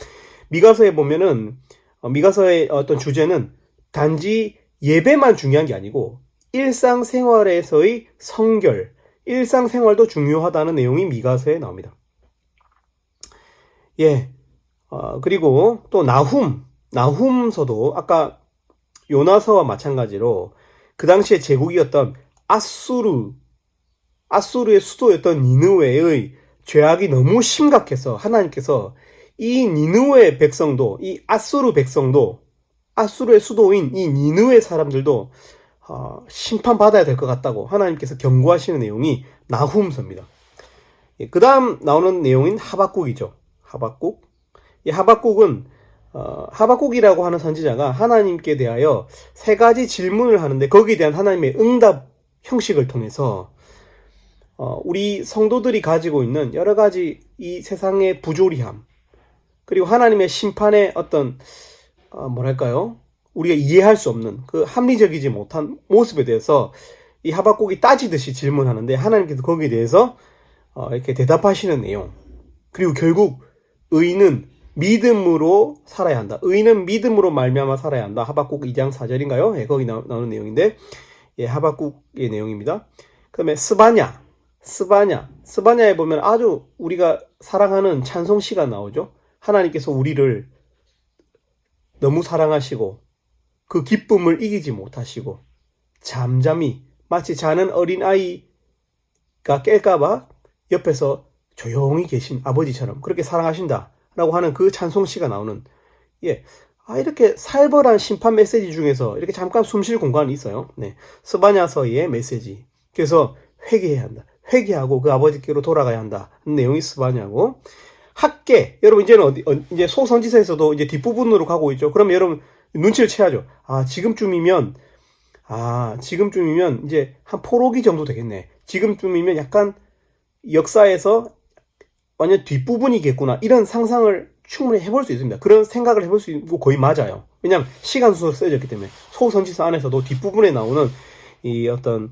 미가서에 보면은, 미가서의 어떤 주제는 단지 예배만 중요한 게 아니고, 일상생활에서의 성결, 일상생활도 중요하다는 내용이 미가서에 나옵니다. 예. 그리고 또 나훔서도 아까 요나서와 마찬가지로 그 당시에 제국이었던 아수르의 수도였던 니느웨의 죄악이 너무 심각해서 하나님께서 이 니느웨 백성도, 이 아수르 백성도, 아수르의 수도인 이 니느웨 사람들도 심판받아야 될 것 같다고 하나님께서 경고하시는 내용이 나훔서입니다. 예, 그 다음 나오는 내용인 하박국이죠. 하박국. 이 하박국은 하박국이라고 하는 선지자가 하나님께 대하여 3가지 질문을 하는데 거기에 대한 하나님의 응답 형식을 통해서 우리 성도들이 가지고 있는 여러 가지 이 세상의 부조리함, 그리고 하나님의 심판의 어떤 뭐랄까요? 우리가 이해할 수 없는 그 합리적이지 못한 모습에 대해서 이 하박국이 따지듯이 질문하는데 하나님께서 거기에 대해서 이렇게 대답하시는 내용. 그리고 결국 의인은 믿음으로 살아야 한다. 의인은 믿음으로 말미암아 살아야 한다. 하박국 2장 4절인가요? 예, 거기 나오는 내용인데, 예, 하박국의 내용입니다. 그 다음에 스바냐에 보면 아주 우리가 사랑하는 찬송시가 나오죠. 하나님께서 우리를 너무 사랑하시고 그 기쁨을 이기지 못하시고 잠잠히 마치 자는 어린아이가 깰까봐 옆에서 조용히 계신 아버지처럼 그렇게 사랑하신다 라고 하는 그 찬송시가 나오는, 예, 이렇게 살벌한 심판 메시지 중에서 이렇게 잠깐 숨 쉴 공간이 있어요. 네, 스바냐서의 메시지. 그래서 회개해야 한다. 회개하고 그 아버지께로 돌아가야 한다. 내용이 스바냐고. 학계. 여러분 이제는 이제 소선지서에서도 이제 뒷부분으로 가고 있죠. 그러면 여러분 눈치를 채야죠. 지금쯤이면 이제 한 포로기 정도 되겠네. 지금쯤이면 약간 역사에서 완전 뒷부분이겠구나. 이런 상상을 충분히 해볼 수 있습니다. 그런 생각을 해볼 수 있고 거의 맞아요. 왜냐하면 시간 순서로 쓰여졌기 때문에. 소선지서 안에서도 뒷부분에 나오는 이 어떤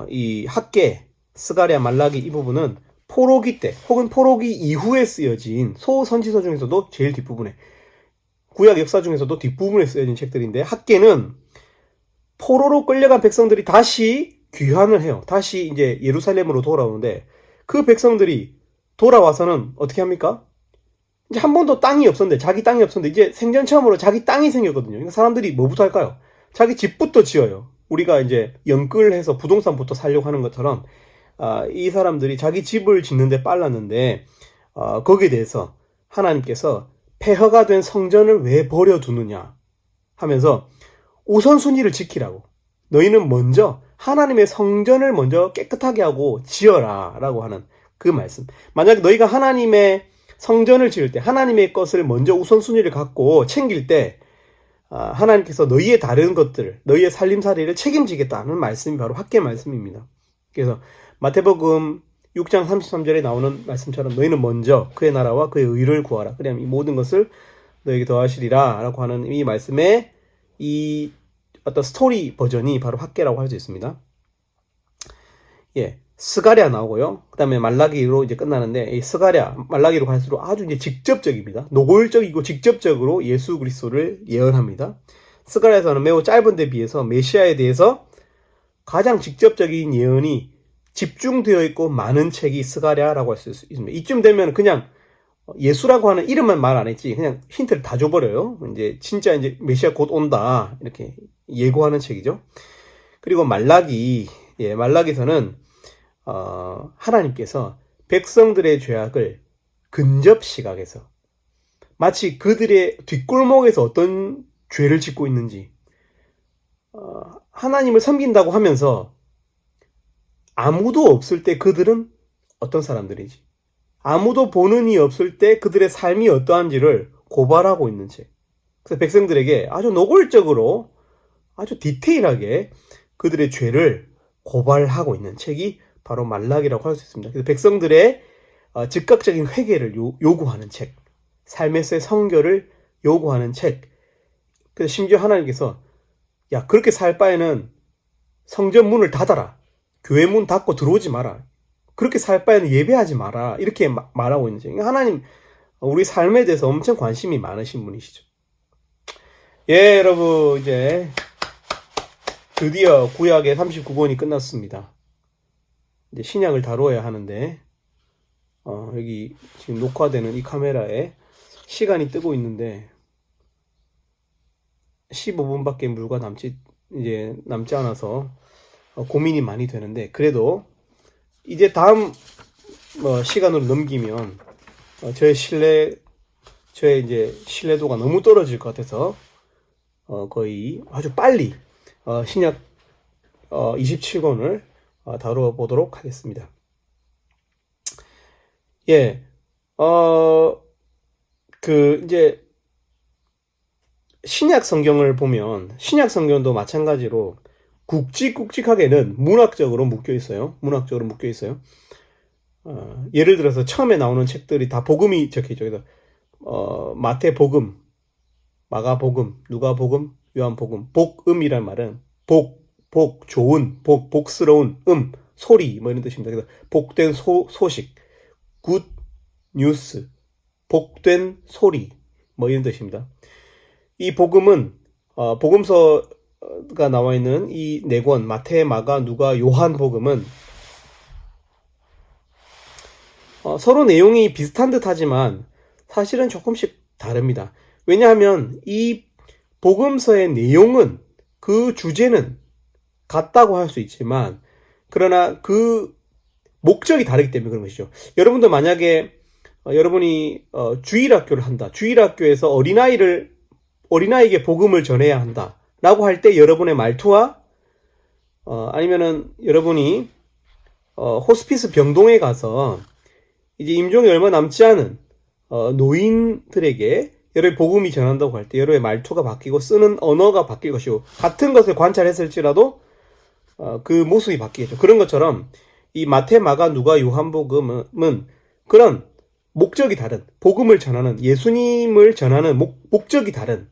이 학계, 스가랴, 말라기 이 부분은 포로기 때 혹은 포로기 이후에 쓰여진 소선지서 중에서도 제일 뒷부분에, 구약 역사 중에서도 뒷부분에 쓰여진 책들인데, 학계는 포로로 끌려간 백성들이 다시 귀환을 해요. 다시 이제 예루살렘으로 돌아오는데 그 백성들이 돌아와서는 어떻게 합니까? 이제 한 번도 땅이 없었는데, 자기 땅이 없었는데 이제 생전 처음으로 자기 땅이 생겼거든요. 그러니까 사람들이 뭐부터 할까요? 자기 집부터 지어요. 우리가 이제 연끌해서 부동산부터 살려고 하는 것처럼 이 사람들이 자기 집을 짓는데 빨랐는데 거기에 대해서 하나님께서 폐허가 된 성전을 왜 버려두느냐 하면서 우선순위를 지키라고, 너희는 먼저 하나님의 성전을 먼저 깨끗하게 하고 지어라 라고 하는 그 말씀. 만약 너희가 하나님의 성전을 지을 때 하나님의 것을 먼저 우선순위를 갖고 챙길 때 하나님께서 너희의 다른 것들, 너희의 살림살이를 책임지겠다는 말씀이 바로 학계 말씀입니다. 그래서 마태복음 6장 33절에 나오는 말씀처럼 너희는 먼저 그의 나라와 그의 의를 구하라. 그러면 이 모든 것을 너에게 더하시리라 라고 하는 이 말씀의 이 어떤 스토리 버전이 바로 학계라고 할 수 있습니다. 예, 스가랴 나오고요. 그 다음에 말라기로 이제 끝나는데, 이 스가랴, 말라기로 갈수록 아주 이제 직접적입니다. 노골적이고 직접적으로 예수 그리스도를 예언합니다. 스가랴에서는 매우 짧은 데 비해서 메시아에 대해서 가장 직접적인 예언이 집중되어 있고 많은 책이 스가랴라고 할 수 있습니다. 이쯤 되면 그냥 예수라고 하는 이름만 말 안 했지 그냥 힌트를 다 줘버려요. 이제 진짜 이제 메시아 곧 온다 이렇게 예고하는 책이죠. 그리고 말라기, 예, 말라기서는 하나님께서 백성들의 죄악을 근접 시각에서 마치 그들의 뒷골목에서 어떤 죄를 짓고 있는지, 하나님을 섬긴다고 하면서 아무도 없을 때 그들은 어떤 사람들이지, 아무도 보는 이 없을 때 그들의 삶이 어떠한지를 고발하고 있는 책. 그래서 백성들에게 아주 노골적으로 아주 디테일하게 그들의 죄를 고발하고 있는 책이 바로 말라기라고 할 수 있습니다. 그래서 백성들의 즉각적인 회개를 요구하는 책, 삶에서의 성결을 요구하는 책. 그래서 심지어 하나님께서 야, 그렇게 살 바에는 성전 문을 닫아라, 교회 문 닫고 들어오지 마라, 그렇게 살 바에는 예배하지 마라, 이렇게 말하고 있는 책. 하나님 우리 삶에 대해서 엄청 관심이 많으신 분이시죠. 예, 여러분 이제 드디어 구약의 39권이 끝났습니다. 이제 신약을 다루어야 하는데 여기 지금 녹화되는 이 카메라에 시간이 뜨고 있는데 15분밖에 물과 남지 않아서 고민이 많이 되는데, 그래도 이제 다음 시간으로 넘기면 저의 이제 신뢰도가 너무 떨어질 것 같아서 거의 아주 빨리 신약 27권을 다뤄보도록 하겠습니다. 예, 이제 신약 성경을 보면 신약 성경도 마찬가지로 굵직굵직하게는 문학적으로 묶여 있어요. 문학적으로 묶여 있어요. 예를 들어서 처음에 나오는 책들이 다 복음이 적혀있죠. 그래서 마태복음, 마가복음, 누가복음, 요한복음. 복음이란 말은 좋은, 복스러운, 소리 뭐 이런 뜻입니다. 그래서 복된 소식, 굿 뉴스, 복된 소리 뭐 이런 뜻입니다. 이 복음은 복음서가 나와 있는 이 네 권 마태, 마가, 누가, 요한복음은 서로 내용이 비슷한 듯하지만 사실은 조금씩 다릅니다. 왜냐하면 이 복음서의 내용은 그 주제는 같다고 할 수 있지만 그러나 그 목적이 다르기 때문에 그런 것이죠. 여러분도 만약에 여러분이 주일학교를 한다. 주일학교에서 어린아이에게 복음을 전해야 한다. 라고 할 때 여러분의 말투와 아니면은 여러분이 호스피스 병동에 가서 이제 임종이 얼마 남지 않은 노인들에게 여러분의 복음이 전한다고 할 때 여러분의 말투가 바뀌고 쓰는 언어가 바뀔 것이고 같은 것을 관찰했을지라도 그 모습이 바뀌겠죠. 그런 것처럼 이 마태, 마가, 누가, 요한복음은 그런 목적이 다른 복음을 전하는 예수님을 전하는 목적이 다른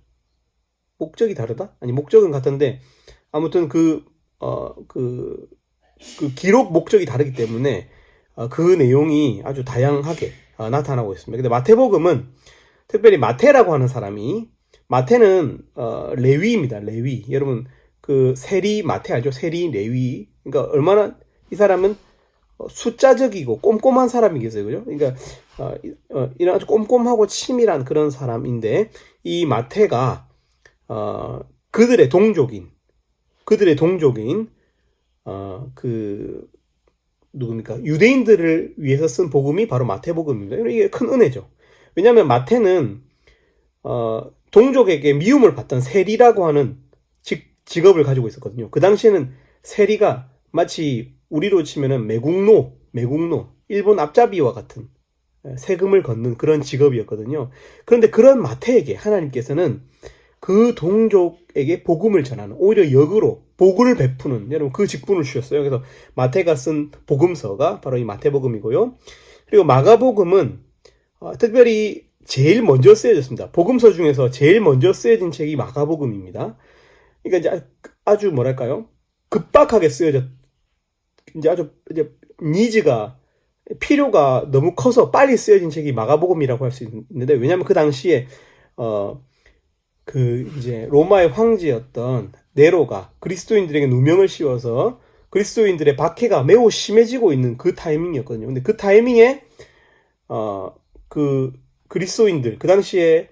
목적이 다르다? 아니 목적은 같은데 아무튼 그 기록 목적이 다르기 때문에 그 내용이 아주 다양하게 나타나고 있습니다. 근데 마태복음은 특별히 마태라고 하는 사람이 마태는 레위입니다. 레위. 여러분 그 세리 마태 알죠? 세리 레위. 그러니까 얼마나 이 사람은 숫자적이고 꼼꼼한 사람이겠어요. 그죠? 그러니까 이런 아주 꼼꼼하고 치밀한 그런 사람인데 이 마태가 그들의 동족인 누굽니까? 유대인들을 위해서 쓴 복음이 바로 마태복음입니다. 이게 큰 은혜죠. 왜냐하면 마태는 동족에게 미움을 받던 세리라고 하는 직업을 가지고 있었거든요. 그 당시에는 세리가 마치 우리로 치면은 매국노, 일본 앞잡이와 같은 세금을 걷는 그런 직업이었거든요. 그런데 그런 마태에게 하나님께서는 그 동족에게 복음을 전하는, 오히려 역으로 복을 베푸는, 여러분 그 직분을 주셨어요. 그래서 마태가 쓴 복음서가 바로 이 마태복음이고요. 그리고 마가복음은 특별히 제일 먼저 쓰여졌습니다. 복음서 중에서 제일 먼저 쓰여진 책이 마가복음입니다. 그러니까 이제 아주 뭐랄까요? 급박하게 쓰여졌, 이제 니즈가, 필요가 너무 커서 빨리 쓰여진 책이 마가복음이라고 할 수 있는데, 왜냐하면 그 당시에 이제 로마의 황제였던 네로가 그리스도인들에게 누명을 씌워서 그리스도인들의 박해가 매우 심해지고 있는 그 타이밍이었거든요. 근데 그 타이밍에 그 그리스도인들, 그 당시에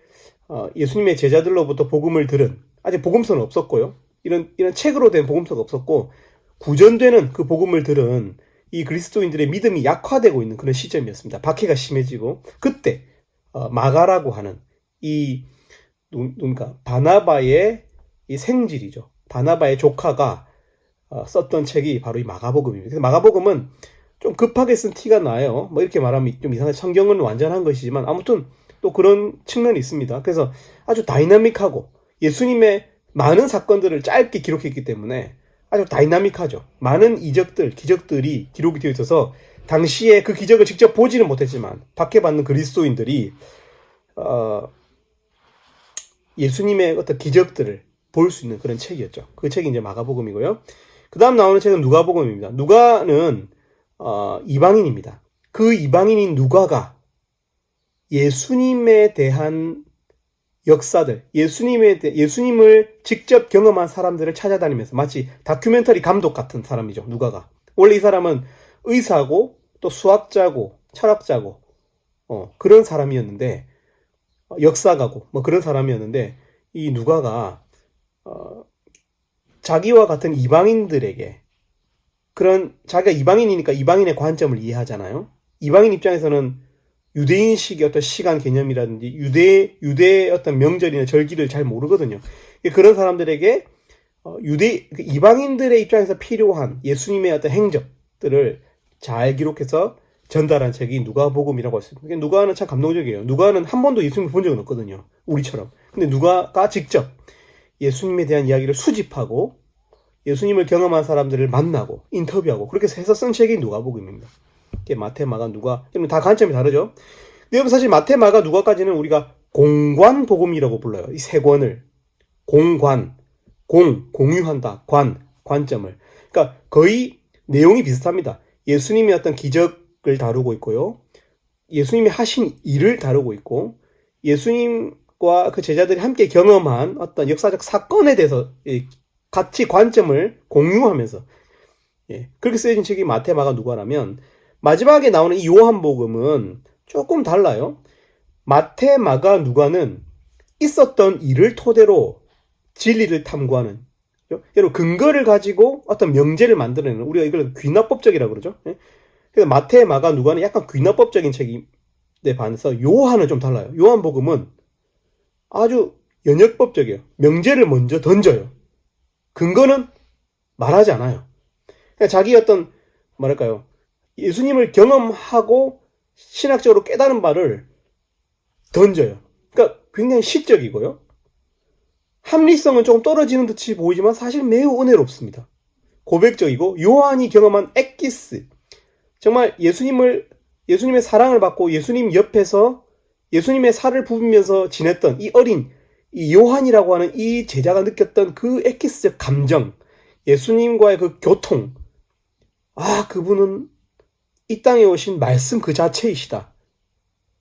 예수님의 제자들로부터 복음을 들은, 아직 복음서는 없었고요. 이런 책으로 된 복음서가 없었고, 구전되는 그 복음을 들은 이 그리스도인들의 믿음이 약화되고 있는 그런 시점이었습니다. 박해가 심해지고, 그때 마가라고 하는 누굽니까? 바나바의 이 생질이죠. 바나바의 조카가 썼던 책이 바로 이 마가복음입니다. 그래서 마가복음은 좀 급하게 쓴 티가 나요. 뭐 이렇게 말하면 좀 이상하게 성경은 완전한 것이지만 아무튼 또 그런 측면이 있습니다. 그래서 아주 다이나믹하고 예수님의 많은 사건들을 짧게 기록했기 때문에 아주 다이나믹하죠. 많은 이적들, 기적들이 기록이 되어 있어서 당시에 그 기적을 직접 보지는 못했지만 박해받는 그리스도인들이 예수님의 어떤 기적들을 볼 수 있는 그런 책이었죠. 그 책이 이제 마가복음이고요. 그 다음 나오는 책은 누가복음입니다. 누가는 이방인입니다. 그 이방인인 누가가 예수님에 대한 역사들, 예수님을 직접 경험한 사람들을 찾아다니면서 마치 다큐멘터리 감독 같은 사람이죠. 누가가. 원래 이 사람은 의사고 또 수학자고 철학자고 그런 사람이었는데, 역사가고 뭐 그런 사람이었는데, 이 누가가 자기와 같은 이방인들에게, 그런 자기가 이방인이니까 이방인의 관점을 이해하잖아요. 이방인 입장에서는 유대인식의 어떤 시간 개념이라든지 유대의 어떤 명절이나 절기를 잘 모르거든요. 그런 사람들에게 이방인들의 입장에서 필요한 예수님의 어떤 행적들을 잘 기록해서 전달한 책이 누가복음이라고 할 수 있습니다. 누가는 참 감동적이에요. 누가는 한 번도 예수님을 본 적은 없거든요. 우리처럼. 근데 누가가 직접 예수님에 대한 이야기를 수집하고 예수님을 경험한 사람들을 만나고 인터뷰하고 그렇게 해서 쓴 책이 누가복음입니다. 이게 마태, 마가, 누가 다 관점이 다르죠. 근데 여러분 사실 마태, 마가, 누가까지는 우리가 공관복음이라고 불러요. 이 세 권을 공관, 공유한다, 관점을. 그러니까 거의 내용이 비슷합니다. 예수님의 어떤 기적을 다루고 있고요. 예수님이 하신 일을 다루고 있고 예수님과 그 제자들이 함께 경험한 어떤 역사적 사건에 대해서 같이 관점을 공유하면서 그렇게 쓰여진 책이 마태, 마가, 누가라면 마지막에 나오는 이 요한복음은 조금 달라요. 마태, 마가, 누가는 있었던 일을 토대로 진리를 탐구하는 여러분 근거를 가지고 어떤 명제를 만들어내는 우리가 이걸 귀납법적이라고 그러죠. 그래서 마태, 마가, 누가는 약간 귀납법적인 책인데 반해서 요한은 좀 달라요. 요한복음은 아주 연역법적이에요. 명제를 먼저 던져요. 근거는 말하지 않아요. 그냥 자기 어떤 뭐랄까요 예수님을 경험하고 신학적으로 깨달은 바를 던져요. 그러니까 굉장히 시적이고요. 합리성은 조금 떨어지는 듯이 보이지만 사실 매우 은혜롭습니다. 고백적이고 요한이 경험한 엑기스 정말 예수님의 사랑을 받고 예수님 옆에서 예수님의 살을 부비면서 지냈던 이 어린 이 요한이라고 하는 이 제자가 느꼈던 그 엑기스적 감정 예수님과의 그 교통 그분은 이 땅에 오신 말씀 그 자체이시다.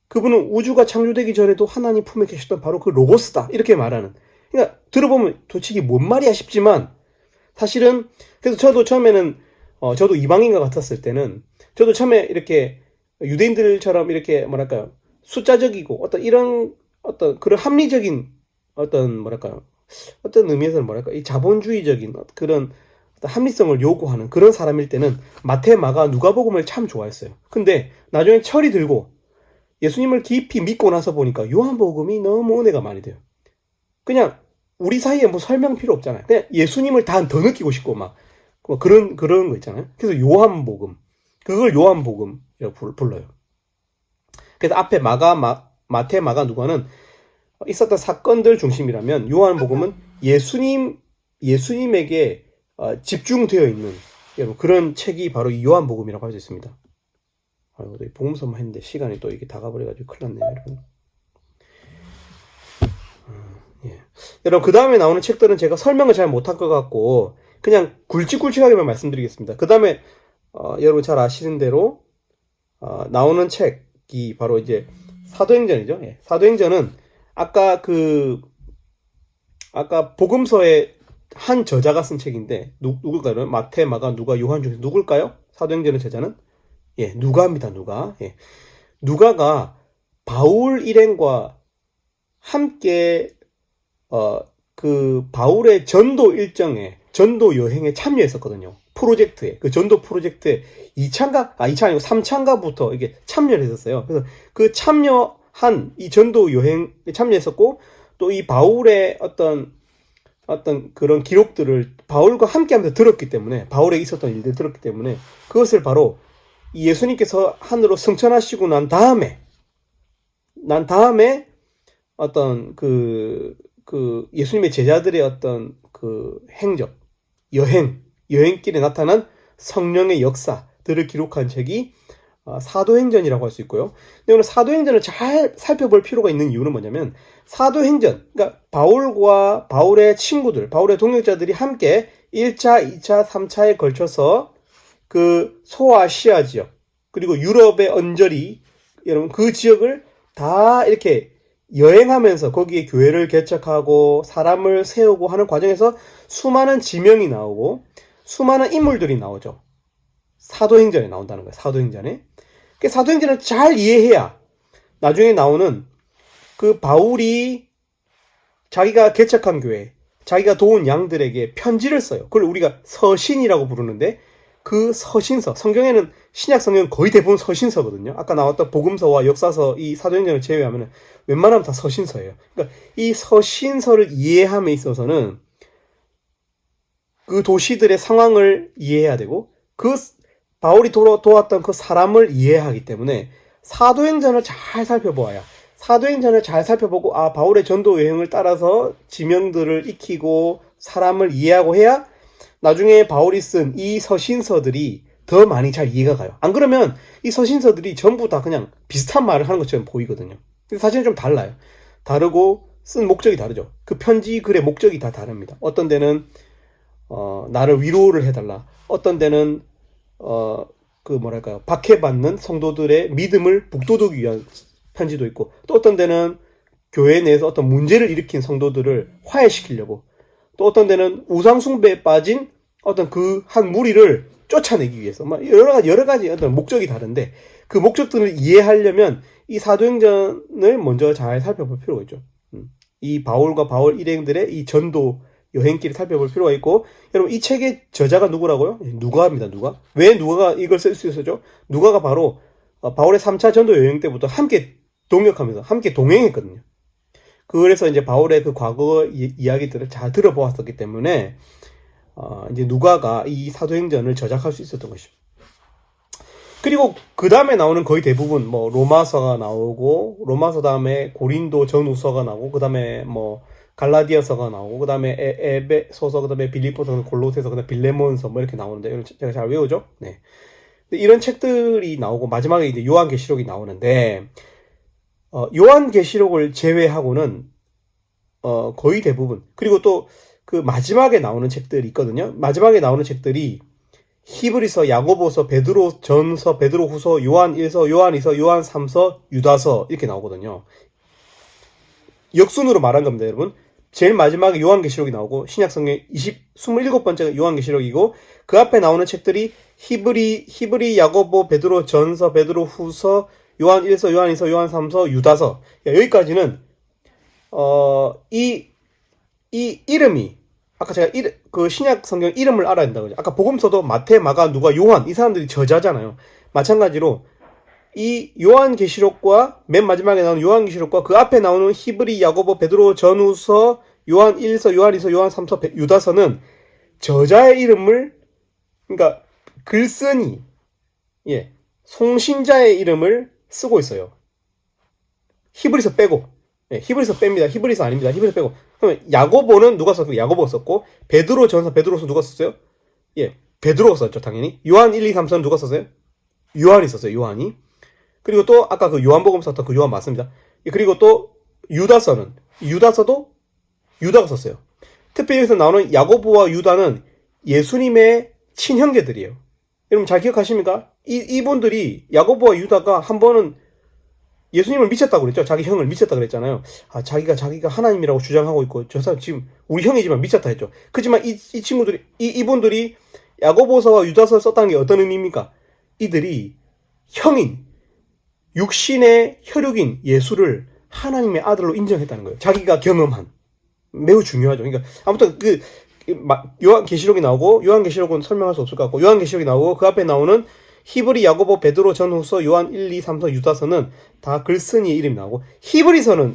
그분은 우주가 창조되기 전에도 하나님 품에 계셨던 바로 그 로고스다. 이렇게 말하는. 그러니까 들어보면 도대체 이게 뭔 말이야 싶지만 사실은 그래서 저도 처음에는 저도 이방인과 같았을 때는 저도 처음에 이렇게 유대인들처럼 이렇게 뭐랄까요 숫자적이고 어떤 이런 어떤 그런 합리적인 어떤 뭐랄까요 어떤 의미에서는 뭐랄까 이 자본주의적인 그런 합리성을 요구하는 그런 사람일 때는 마태, 마가, 누가복음을 참 좋아했어요. 근데 나중에 철이 들고 예수님을 깊이 믿고 나서 보니까 요한복음이 너무 은혜가 많이 돼요. 그냥 우리 사이에 뭐 설명 필요 없잖아요. 그냥 예수님을 더 느끼고 싶고 막 그런 거 있잖아요. 그래서 요한복음 그걸 요한복음이라고 불러요. 그래서 앞에 마태, 마가, 누가는 있었던 사건들 중심이라면 요한복음은 예수님에게 집중되어 있는 그런 책이 바로 이 요한복음이라고 할 수 있습니다. 복음서만 했는데 시간이 또 이게 다 가버려가지고 큰일 났네요, 여러분. 여러분 그 다음에 나오는 책들은 제가 설명을 잘 못할 것 같고 그냥 굵직굵직하게만 말씀드리겠습니다. 그 다음에 여러분 잘 아시는 대로 나오는 책이 바로 이제 사도행전이죠. 사도행전은 아까 복음서의 한 저자가 쓴 책인데 누굴까요? 마태, 마가, 누가, 요한 중에서 누굴까요? 사도행전의 저자는 누가입니다. 누가. 누가가 바울 일행과 함께 그 바울의 전도 일정에 전도 여행에 참여했었거든요. 프로젝트에 그 전도 프로젝트에 2차인가? 2차 아니고 3차인가부터 이게 참여를 했었어요. 그래서 그 참여한 이 전도 여행에 참여했었고 또 이 바울의 어떤 그런 기록들을 바울과 함께 하면서 들었기 때문에 바울에 있었던 일들을 들었기 때문에 그것을 바로 예수님께서 하늘로 승천하시고 난 다음에 어떤 그 예수님의 제자들의 어떤 그 행적, 여행길에 나타난 성령의 역사들을 기록한 책이 사도행전이라고 할 수 있고요. 근데 오늘 사도행전을 잘 살펴볼 필요가 있는 이유는 뭐냐면 사도행전, 그러니까 바울과 바울의 친구들, 바울의 동역자들이 함께 1차, 2차, 3차에 걸쳐서 그 소아시아 지역, 그리고 유럽의 언저리, 여러분 그 지역을 다 이렇게 여행하면서 거기에 교회를 개척하고 사람을 세우고 하는 과정에서 수많은 지명이 나오고 수많은 인물들이 나오죠. 사도행전에 나온다는 거예요. 사도행전에. 사도행전을 잘 이해해야 나중에 나오는 그 바울이 자기가 개척한 교회, 자기가 도운 양들에게 편지를 써요. 그걸 우리가 서신이라고 부르는데 그 서신서, 성경에는 신약 성경은 거의 대부분 서신서거든요. 아까 나왔던 복음서와 역사서 이 사도행전을 제외하면 웬만하면 다 서신서예요. 그러니까 이 서신서를 이해함에 있어서는 그 도시들의 상황을 이해해야 되고 그 바울이 도왔던 그 사람을 이해하기 때문에 사도행전을 잘 살펴보아야 사도행전을 잘 살펴보고 아 바울의 전도 여행을 따라서 지명들을 익히고 사람을 이해하고 해야 나중에 바울이 쓴 이 서신서들이 더 많이 잘 이해가 가요. 안 그러면 이 서신서들이 전부 다 그냥 비슷한 말을 하는 것처럼 보이거든요. 근데 사실은 좀 달라요. 다르고 쓴 목적이 다르죠. 그 편지 글의 목적이 다 다릅니다. 어떤 데는 나를 위로를 해달라. 어떤 데는 그 뭐랄까요, 박해받는 성도들의 믿음을 북돋우기 위한 편지도 있고, 또 어떤 데는 교회 내에서 어떤 문제를 일으킨 성도들을 화해시키려고, 또 어떤 데는 우상숭배에 빠진 어떤 그 한 무리를 쫓아내기 위해서 막 여러 가지 어떤 목적이 다른데 그 목적들을 이해하려면 이 사도행전을 먼저 잘 살펴볼 필요가 있죠. 이 바울과 바울 일행들의 이 전도 여행길을 살펴볼 필요가 있고, 여러분 이 책의 저자가 누구라고요? 누가입니다. 누가. 왜 누가가 이걸 쓸 수 있었죠? 누가가 바로 바울의 3차 전도 여행 때부터 함께 동역하면서 함께 동행했거든요. 그래서 이제 바울의 그 과거 이야기들을 잘 들어보았었기 때문에 이제 누가가 이 사도행전을 저작할 수 있었던 것이죠. 그리고 그 다음에 나오는 거의 대부분 뭐 로마서가 나오고, 로마서 다음에 고린도 전후서가 나오고, 그 다음에 뭐 갈라디아서가 나오고, 그 다음에 에베소서, 그 다음에 빌립보서, 골로새서, 그 다음에 빌레몬서 뭐 이렇게 나오는데 이런 제가 잘 외우죠. 네. 이런 책들이 나오고 마지막에 이제 요한계시록이 나오는데 요한계시록을 제외하고는 거의 대부분, 그리고 또 그 마지막에 나오는 책들이 있거든요. 마지막에 나오는 책들이 히브리서, 야고보서, 베드로 전서, 베드로 후서, 요한 1서, 요한 2서, 요한 3서, 유다서 이렇게 나오거든요. 역순으로 말한 겁니다, 여러분. 제일 마지막에 요한계시록이 나오고 신약성경 27번째가 요한계시록이고, 그 앞에 나오는 책들이 히브리, 야고보, 베드로 전서, 베드로 후서, 요한 1서, 요한 2서, 요한 3서, 유다서. 여기까지는 이 이름이, 아까 제가 그 신약 성경 이름을 알아야 된다고 했죠. 아까 복음서도 마태, 마가, 누가, 요한 이 사람들이 저자잖아요. 마찬가지로 이 요한계시록과 맨 마지막에 나오는 요한계시록과 그 앞에 나오는 히브리, 야고보, 베드로, 전후서, 요한 1서, 요한 2서, 요한 3서, 유다서는 저자의 이름을, 그러니까 글쓴이, 송신자의 이름을 쓰고 있어요. 히브리서 빼고. 히브리서 뺍니다. 히브리서 아닙니다. 히브리서 빼고. 그러면 야고보는 누가 썼고? 야고보가 썼고, 베드로 전서, 베드로서 누가 썼어요? 베드로가 썼죠, 당연히. 요한 1, 2, 3서는 누가 썼어요? 요한이 썼어요, 요한이. 그리고 또 아까 그 요한복음 썼던 그 요한 맞습니다. 그리고 또 유다서도 유다가 썼어요. 특별히 여기서 나오는 야고보와 유다는 예수님의 친형제들이에요. 여러분 잘 기억하십니까? 이분들이, 야고보와 유다가 한 번은 예수님을 미쳤다고 그랬죠. 자기 형을 미쳤다 그랬잖아요. 자기가 하나님이라고 주장하고 있고, 저 사람 지금 우리 형이지만 미쳤다 했죠. 그렇지만 이 친구들이, 이분들이 야고보서와 유다서를 썼다는 게 어떤 의미입니까? 이들이 형인, 육신의 혈육인 예수를 하나님의 아들로 인정했다는 거예요. 자기가 경험한. 매우 중요하죠. 그러니까 아무튼 요한계시록이 나오고, 요한계시록은 설명할 수 없을 것 같고, 요한계시록이 나오고 그 앞에 나오는 히브리, 야고보, 베드로, 전후서, 요한 1, 2, 3서, 유다서는 다 글쓴이의 이름이 나오고, 히브리서는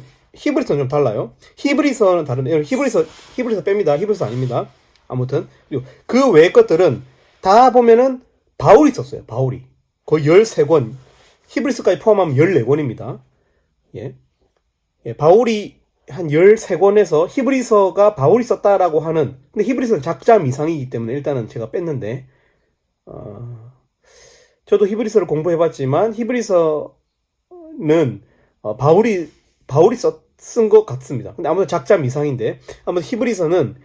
좀 달라요. 히브리서는 다른데, 히브리서 뺍니다. 히브리서 아닙니다. 아무튼. 그리고 그 외의 것들은 다 보면은 바울이 썼어요. 바울이. 거의 13권. 히브리서까지 포함하면 14권입니다. 바울이 한 13권에서 히브리서가 바울이 썼다라고 하는, 근데 히브리서는 작자 미상이기 때문에 일단은 제가 뺐는데, 저도 히브리서를 공부해봤지만 히브리서는 바울이 쓴 것 같습니다. 근데 아무튼 작자 미상인데, 아무튼 히브리서는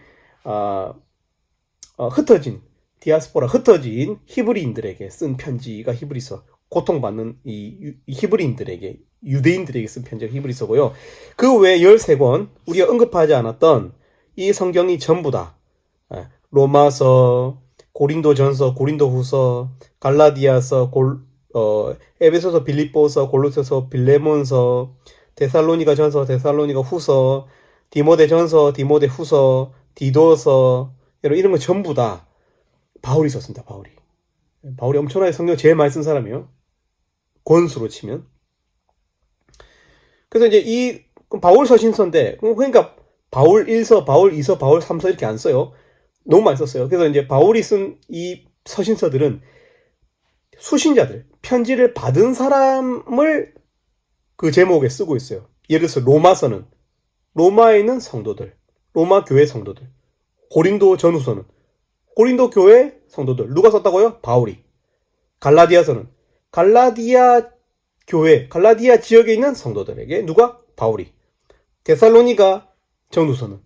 흩어진 히브리인들에게 쓴 편지가 히브리서. 고통받는 이 히브리인들에게, 유대인들에게 쓴 편지가 히브리서고요. 그 외에 13권, 우리가 언급하지 않았던 이 성경이 전부 다 로마서, 고린도전서, 고린도후서, 갈라디아서, 에베소서, 빌립보서, 골로새서, 빌레몬서, 데살로니가전서, 데살로니가후서, 디모데전서, 디모데후서, 디도서, 이런 거 전부 다 바울이 썼습니다. 바울이 엄청나게 성경 제일 많이 쓴 사람이에요. 권수로 치면. 그래서 이제 바울 서신서인데, 그러니까 바울 1서, 바울 2서, 바울 3서 이렇게 안 써요. 너무 많이 썼어요. 그래서 이제 바울이 쓴 이 서신서들은 수신자들, 편지를 받은 사람을 그 제목에 쓰고 있어요. 예를 들어서 로마서는 로마에 있는 성도들, 로마 교회 성도들. 고린도 전후서는 고린도 교회 성도들. 누가 썼다고요? 바울이. 갈라디아서는 갈라디아 교회, 갈라디아 지역에 있는 성도들에게 누가? 바울이. 데살로니가 전후서는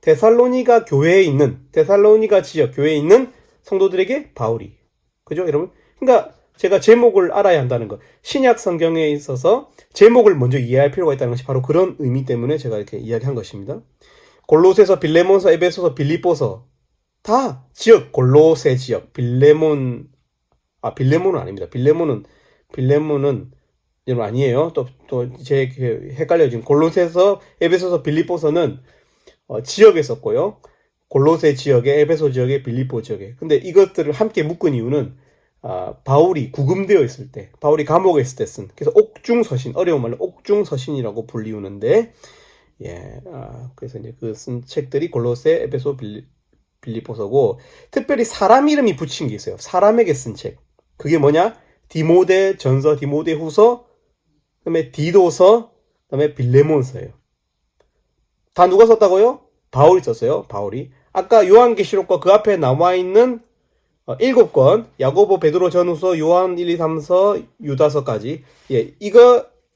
데살로니가 교회에 있는, 데살로니가 지역 교회에 있는 성도들에게 바울이. 그죠, 여러분? 그러니까 제가 제목을 알아야 한다는 거. 신약 성경에 있어서 제목을 먼저 이해할 필요가 있다는 것이 바로 그런 의미 때문에 제가 이렇게 이야기한 것입니다. 골로새서, 빌레몬서, 에베소서, 빌립보서 다 지역, 골로새 지역, 빌레몬은 아닙니다. 빌레몬은 여러분 아니에요. 제 헷갈려요. 지금 골로새서, 에베소서, 빌립보서는 지역에 썼고요. 골로새 지역에, 에베소 지역에, 빌립보 지역에. 근데 이것들을 함께 묶은 이유는 바울이 구금되어 있을 때, 바울이 감옥에 있을 때 쓴, 그래서 옥중서신, 어려운 말로 옥중서신이라고 불리우는데, 그래서 이제 그 쓴 책들이 골로새, 에베소, 빌립보서고, 특별히 사람 이름이 붙인 게 있어요. 사람에게 쓴 책. 그게 뭐냐? 디모데 전서, 디모데 후서, 그다음에 디도서, 그다음에 빌레몬서예요. 다 누가 썼다고요? 바울이 썼어요. 바울이. 아까 요한계시록과 그 앞에 나와 있는 7권, 야고보, 베드로 전후서, 요한 1, 2, 3서, 유다서까지.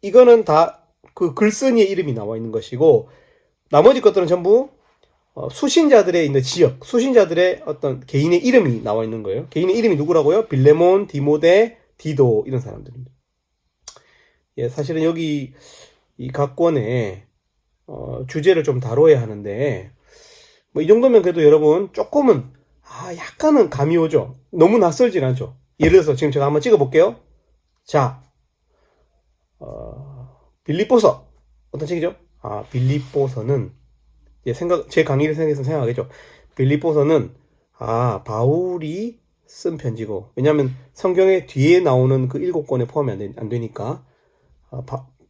이거는 다 그 글쓴이의 이름이 나와 있는 것이고, 나머지 것들은 전부 수신자들의 있는 지역, 수신자들의 어떤 개인의 이름이 나와 있는 거예요. 개인의 이름이 누구라고요? 빌레몬, 디모데, 디도, 이런 사람들입니다. 사실은 여기 이 각 권의 주제를 좀 다뤄야 하는데, 뭐 이 정도면 그래도 여러분 조금은 약간은 감이 오죠. 너무 낯설진 않죠. 예를 들어서 지금 제가 한번 찍어볼게요. 자, 빌립보서 어떤 책이죠? 빌립보서는 제 강의를 생각하겠죠. 빌립보서는 바울이 쓴 편지고, 왜냐하면 성경의 뒤에 나오는 그 7권에 포함이 안 되니까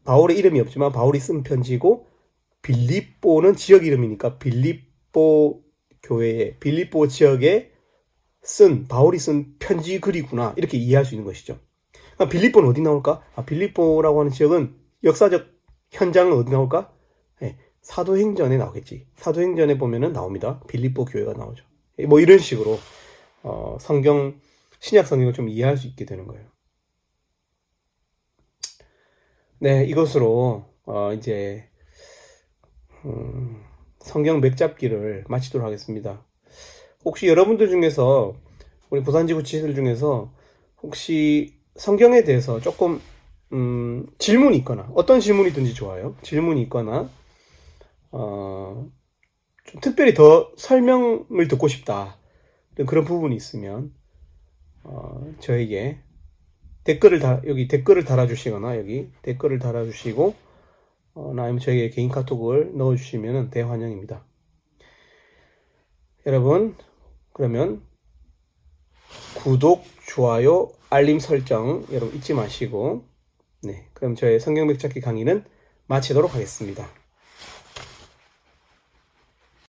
바울의 이름이 없지만 바울이 쓴 편지고, 빌립보는 지역 이름이니까 빌립보 교회에, 빌립보 지역에 바울이 쓴 편지 글이구나, 이렇게 이해할 수 있는 것이죠. 빌립보는 어디 나올까? 빌립보라고 하는 지역은 역사적 현장은 어디 나올까? 사도행전에 나오겠지. 사도행전에 보면은 나옵니다. 빌립보 교회가 나오죠. 뭐 이런 식으로 신약 성경을 좀 이해할 수 있게 되는 거예요. 네, 이것으로 이제 성경 맥잡기를 마치도록 하겠습니다. 혹시 여러분들 중에서, 우리 부산지구 지들 중에서 혹시 성경에 대해서 조금 질문이 있거나, 어떤 질문이든지 좋아요. 질문이 있거나 좀 특별히 더 설명을 듣고 싶다, 그런 부분이 있으면 저에게 여기 댓글을 달아주시거나, 여기 댓글을 달아주시고 아니면 저에게 개인 카톡을 넣어주시면 대환영입니다. 여러분, 그러면 구독, 좋아요, 알림 설정 여러분 잊지 마시고, 그럼 저의 성경 맥잡기 강의는 마치도록 하겠습니다.